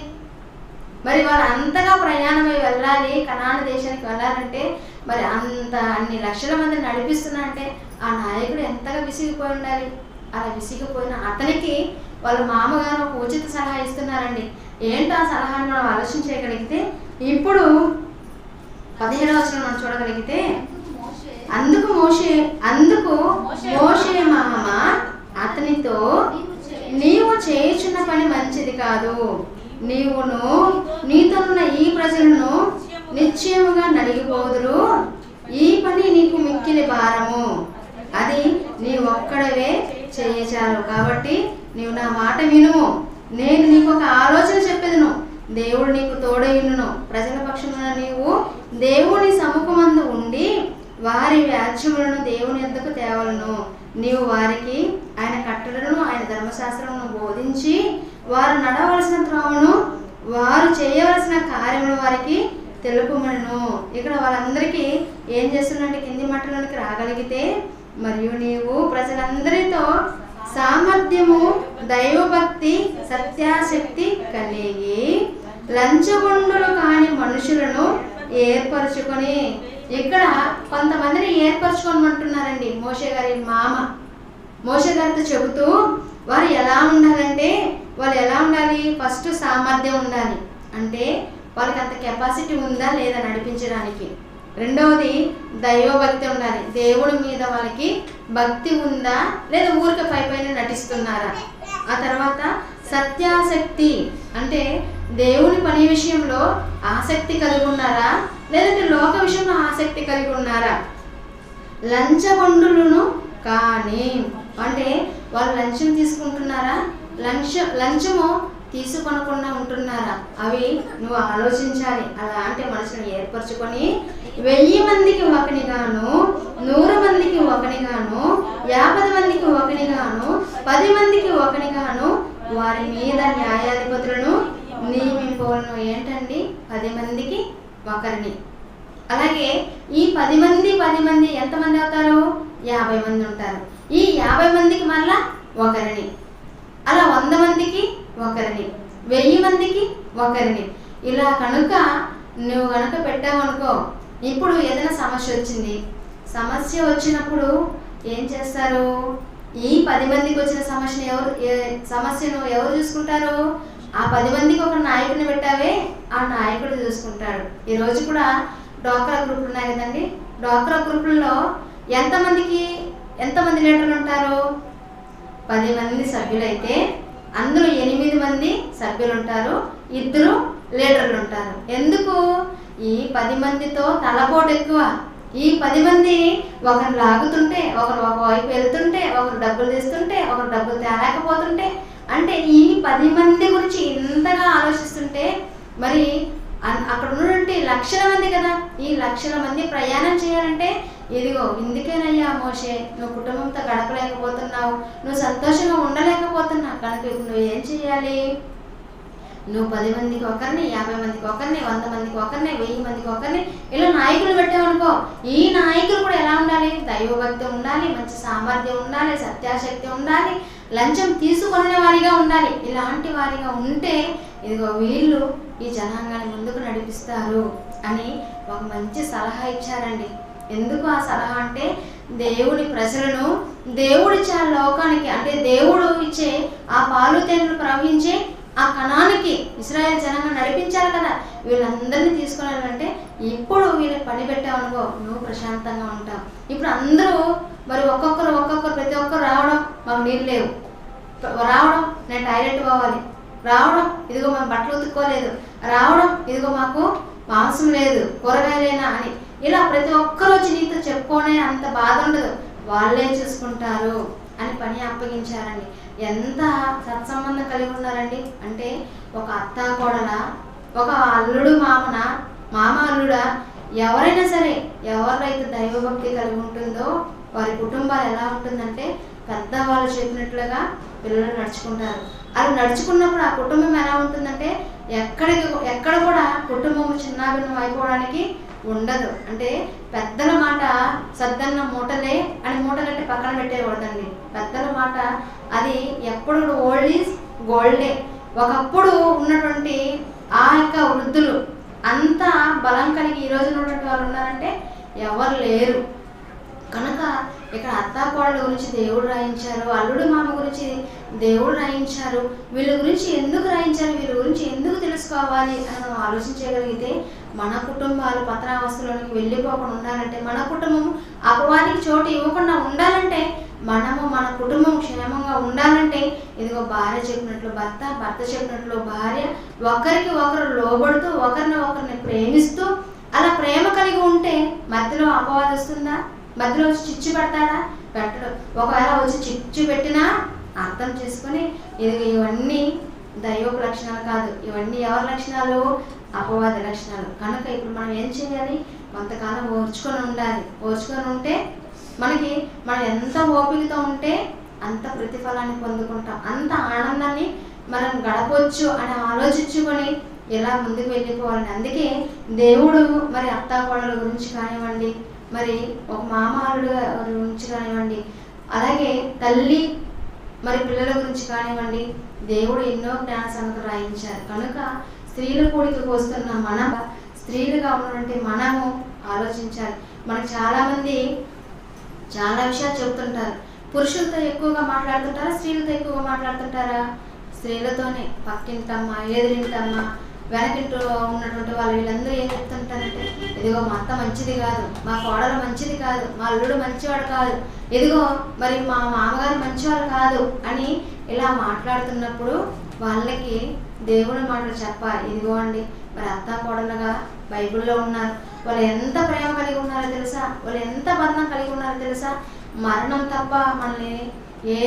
మరి వాళ్ళు అంతగా ప్రయాణమై వెళ్ళాలి, కనాను దేశానికి వెళ్ళాలంటే మరి అన్ని లక్షల మందిని నడిపిస్తున్నారంటే ఆ నాయకుడు ఎంతగా విసిగిపోయి ఉండాలి. అలా విసిగిపోయిన అతనికి వాళ్ళ మామగారు ఒక ఉచిత సలహా ఇస్తున్నారండి. ఏంటో ఆ సలహాను మనం ఆలోచించగలిగితే ఇప్పుడు 17వ వచనం మనం చూడగలిగితే, అందుకు మోషే మామ అతనితో, నీవు చేయుచున్న పని మంచిది కాదు. నీవును నీతోనున్న ఈ ప్రజలను నిశ్చయముగా నలిగిపోదురు. ఈ పని నీకు మిక్కిలి భారము. అది నీ ఒక్కడవే చేయచాలు. కాబట్టి నీవు నా మాట వినుము. నేను నీకు ఒక ఆలోచన చెప్పేదను. దేవుడు నీకు తోడయును. ప్రజల పక్షమున నీవు దేవుని సముఖమందు ఉండి వారి వ్యాజ్యములను దేవుని యొద్దకు తేవలను. నీవు వారికి ఆయన కట్టడలను ఆయన ధర్మశాస్త్రమును బోధించి వారు నడవలసిన త్రోవను వారు చేయవలసిన కార్యములు వారికి తెలుపుమను. ఇక్కడ వాళ్ళందరికీ ఏం చేస్తున్నట్టు కింది మట్టలోనికి రాగలిగితే, మరియు నీవు ప్రజలందరితో సామర్థ్యము, దైవభక్తి, సత్యాశక్తి కలిగి లంచగొండులు కాని మనుషులను ఏర్పరచుకొని, ఇక్కడ కొంతమందిని ఏర్పరచుకోమంటున్నారండి మోషే గారి మామ. మోషే గారితో చెబుతూ వారు ఎలా ఉండాలంటే, వాళ్ళు ఎలా ఉండాలి? ఫస్ట్ సామర్థ్యం ఉండాలి, అంటే వాళ్ళకి అంత కెపాసిటీ ఉందా లేదా నడిపించడానికి. రెండవది దైవభక్తి ఉండాలి, దేవుడి మీద వాళ్ళకి భక్తి ఉందా లేదా ఊరికే పైన నటిస్తున్నారా. ఆ తర్వాత సత్యాసక్తి, అంటే దేవుని పని విషయంలో ఆసక్తి కలిగి ఉన్నారా లేదంటే లోక విషయంలో ఆసక్తి కలిగి ఉన్నారా. లంచగొండులను కానీ, అంటే వాళ్ళు లంచం తీసుకుంటున్నారా, లంచము తీసుకొనకుండా ఉంటున్నారా, అవి నువ్వు ఆలోచించాలి. అలాంటి మనుషులను ఏర్పరచుకొని 1000 మందికి ఒకనిగాను, 100 మందికి ఒకనిగాను, 50 మందికి ఒకనిగాను, 10 మందికి ఒకనిగాను వారి మీద న్యాయాధిపతులను నియమింపవలను. ఏంటండి? 10 మందికి ఒకరిని. అలాగే ఈ 10 మంది ఎంతమంది అవుతారు? 50 మంది ఉంటారు. ఈ 50 మందికి మళ్ళా ఒకరిని, అలా 100 మందికి ఒకరిని, 1000 మందికి ఒకరిని. ఇలా కనుక నువ్వు కనుక పెట్టావనుకో, ఇప్పుడు ఏదైనా సమస్య వచ్చింది, సమస్య వచ్చినప్పుడు ఏం చేస్తారు? ఈ 10 మందికి వచ్చిన సమస్యను ఎవరు చూసుకుంటారు? ఆ 10 మందికి ఒక నాయకుడిని పెట్టావే, ఆ నాయకుడు చూసుకుంటాడు. ఈరోజు కూడా డ్వాక్రా గ్రూపులు ఉన్నాయి కదండి. డ్వాక్రా గ్రూపుల్లో ఎంతమంది లీడర్లు ఉంటారు? 10 మంది సభ్యులైతే అందులో 8 మంది సభ్యులు ఉంటారు, 2 లీడర్లు ఉంటారు. ఎందుకు? ఈ 10 మందితో తలపోటు ఎక్కువ. ఈ 10 మంది ఒకరు లాగుతుంటే, ఒకరు ఒకవైపు వెళ్తుంటే, ఒకరు డబ్బులు తీస్తుంటే, ఒకరు డబ్బులు తేలేకపోతుంటే, అంటే ఈ 10 మంది గురించి ఇంతగా ఆలోచిస్తుంటే, మరి అక్కడ ఉన్నటువంటి లక్షల మంది కదా, ఈ లక్షల మంది ప్రయాణం చేయాలంటే, ఇదిగో ఇందుకేనయ్యా మోషే నువ్వు కుటుంబంతో గడపలేకపోతున్నావు, నువ్వు సంతోషంగా ఉండలేకపోతున్నావు కనుక నువ్వు ఏం చేయాలి? నువ్వు 10 మందికి ఒకరిని, 50 మందికి ఒకరిని, 100 మందికి ఒకరిని, 1000 మందికి ఒకరిని, ఇలా నాయకులు పెట్టామనుకో, ఈ నాయకులు కూడా ఎలా ఉండాలి? దైవభక్తి ఉండాలి, మంచి సామర్థ్యం ఉండాలి, సత్యాశక్తి ఉండాలి, లంచం తీసుకునే వారిగా ఉండాలి. ఇలాంటి వారిగా ఉంటే ఇదిగో వీళ్ళు ఈ జనాంగాన్ని ముందుకు నడిపిస్తారు అని ఒక మంచి సలహా ఇచ్చారండి. ఎందుకు ఆ సలహా అంటే, దేవుని ప్రజలను దేవుడిచ్చే ఆ లోకానికి, అంటే దేవుడు ఇచ్చే ఆ పాలు తేనెలు ప్రవహించే ఆ కణానికి ఇశ్రాయేల్ జనాన్ని నడిపించాలి కదా. వీళ్ళందరినీ తీసుకున్నారంటే ఇప్పుడు వీళ్ళకి పని పెట్టావనుకో, నువ్వు ప్రశాంతంగా ఉంటావు. ఇప్పుడు అందరూ మరి ఒక్కొక్కరు ప్రతి ఒక్కరు రావడం, మాకు నీళ్ళు లేవు, రావడం నేను టాయిలెట్ పోవాలి, రావడం ఇదిగో మేము బట్టలు ఉతుక్కోలేదు, రావడం ఇదిగో మాకు మాంసం లేదు, కూరగాయలేనా అని, ఇలా ప్రతి ఒక్కరు వచ్చి నీతో చెప్పుకునే అంత బాధ ఉండదు, వాళ్ళే చూసుకుంటారు అని పని అప్పగించారండి. ఎంత సత్సంబంధం కలిగి ఉన్నారండి. అంటే ఒక అత్త కోడల, ఒక అల్లుడు మామ అల్లుడా, ఎవరైనా సరే ఎవరైతే దైవభక్తి కలిగి ఉంటుందో వారి కుటుంబాలు ఎలా ఉంటుందంటే, పెద్దవాళ్ళు చెప్పినట్లుగా పిల్లలు నడుచుకుంటారు. అలా నడుచుకున్నప్పుడు ఆ కుటుంబం ఎలా ఉంటుందంటే, ఎక్కడ కూడా కుటుంబం చిన్నాభిన్నం అయిపోవడానికి ఉండదు. అంటే పెద్దల మాట సద్దన్న మూటలే అని మూట కట్టి పక్కన పెట్టేయకూడదండి. పెద్దల మాట అది ఎప్పుడు ఓల్డ్ ఈజ్ గోల్డే. ఒకప్పుడు ఉన్నటువంటి ఆ యొక్క వృద్ధులు అంత బలం కలిగి ఈ రోజు ఉన్నటువంటి వాళ్ళు ఉన్నారంటే ఎవరు లేరు. కనుక ఇక్కడ అత్తాకోడల గురించి దేవుడు రాయించారు, అల్లుడు మామ గురించి దేవుడు రాయించారు. వీళ్ళ గురించి ఎందుకు రాయించారు, వీళ్ళ గురించి ఎందుకు తెలుసుకోవాలి అని మనం ఆలోచించగలిగితే మన కుటుంబాలు పతనావస్థలోనికి వెళ్ళిపోకుండా ఉండాలంటే, మన కుటుంబం అపవాదికి చోటు ఇవ్వకుండా ఉండాలంటే, మనము మన కుటుంబం క్షేమంగా ఉండాలంటే, ఇదిగో భార్య చెప్పినట్లు భర్త, భర్త చెప్పినట్లు భార్య, ఒకరికి ఒకరు లోబడుతూ ఒకరిని ప్రేమిస్తూ అలా ప్రేమ కలిగి ఉంటే మధ్యలో అపవాది వస్తుందా? మధ్యలో వచ్చి చిచ్చు పెడతాడా? పెట్టడు. ఒకవేళ వచ్చి చిచ్చు పెట్టినా అర్థం చేసుకొని ఇదిగో ఇవన్నీ దైవపు లక్షణాలు కాదు, ఇవన్నీ ఎవరి లక్షణాలు? అపవాది లక్షణాలు. కనుక ఇప్పుడు మనం ఏం చేయాలి? కొంతకాలం ఓర్చుకొని ఉండాలి. ఓర్చుకొని ఉంటే మనం ఎంత ఓపికతో ఉంటే అంత ప్రతిఫలాన్ని పొందుకుంటాం, అంత ఆనందాన్ని మనం గడపవచ్చు అని ఆలోచించుకొని ఇలా ముందుకు వెళ్ళిపోవాలని. అందుకే దేవుడు మరి అత్తాకోడల గురించి కానివ్వండి, మరి ఒక మామాలుడు గురించి కానివ్వండి, అలాగే తల్లి మరి పిల్లల గురించి కానివ్వండి, దేవుడు ఎన్నో జ్ఞాన సంగతులు రాయించారు. కనుక స్త్రీల కూడికి వస్తున్న స్త్రీలుగా ఉన్నటువంటి మనము ఆలోచించాలి. మనకు చాలామంది చాలా విషయాలు చెబుతుంటారు. పురుషులతో ఎక్కువగా మాట్లాడుతుంటారా, స్త్రీలతో ఎక్కువగా మాట్లాడుతుంటారా? స్త్రీలతోనే. పక్కింటమ్మ, ఎదురింటమ్మ, వెనకింటూ ఉన్నటువంటి వాళ్ళు వీళ్ళందరూ ఏం చెప్తుంటారంటే, ఇదిగో మా అత్త మంచిది కాదు, మా కోడలు మంచిది కాదు, మా అల్లుడు మంచివాడు కాదు, ఇదిగో మరి మా మామగారు మంచివాడు కాదు అని ఇలా మాట్లాడుతున్నప్పుడు వాళ్ళకి దేవుని మాటలు చెప్పాలి. ఇదిగో అండి మరి అత్త కోడలుగా బైబిల్లో ఉన్నారు, వాళ్ళు ఎంత ప్రేమ కలిగి ఉన్నారో తెలుసా? వాళ్ళు ఎంత బంధం కలిగి ఉన్నారో తెలుసా? మరణం తప్ప మనల్ని ఏ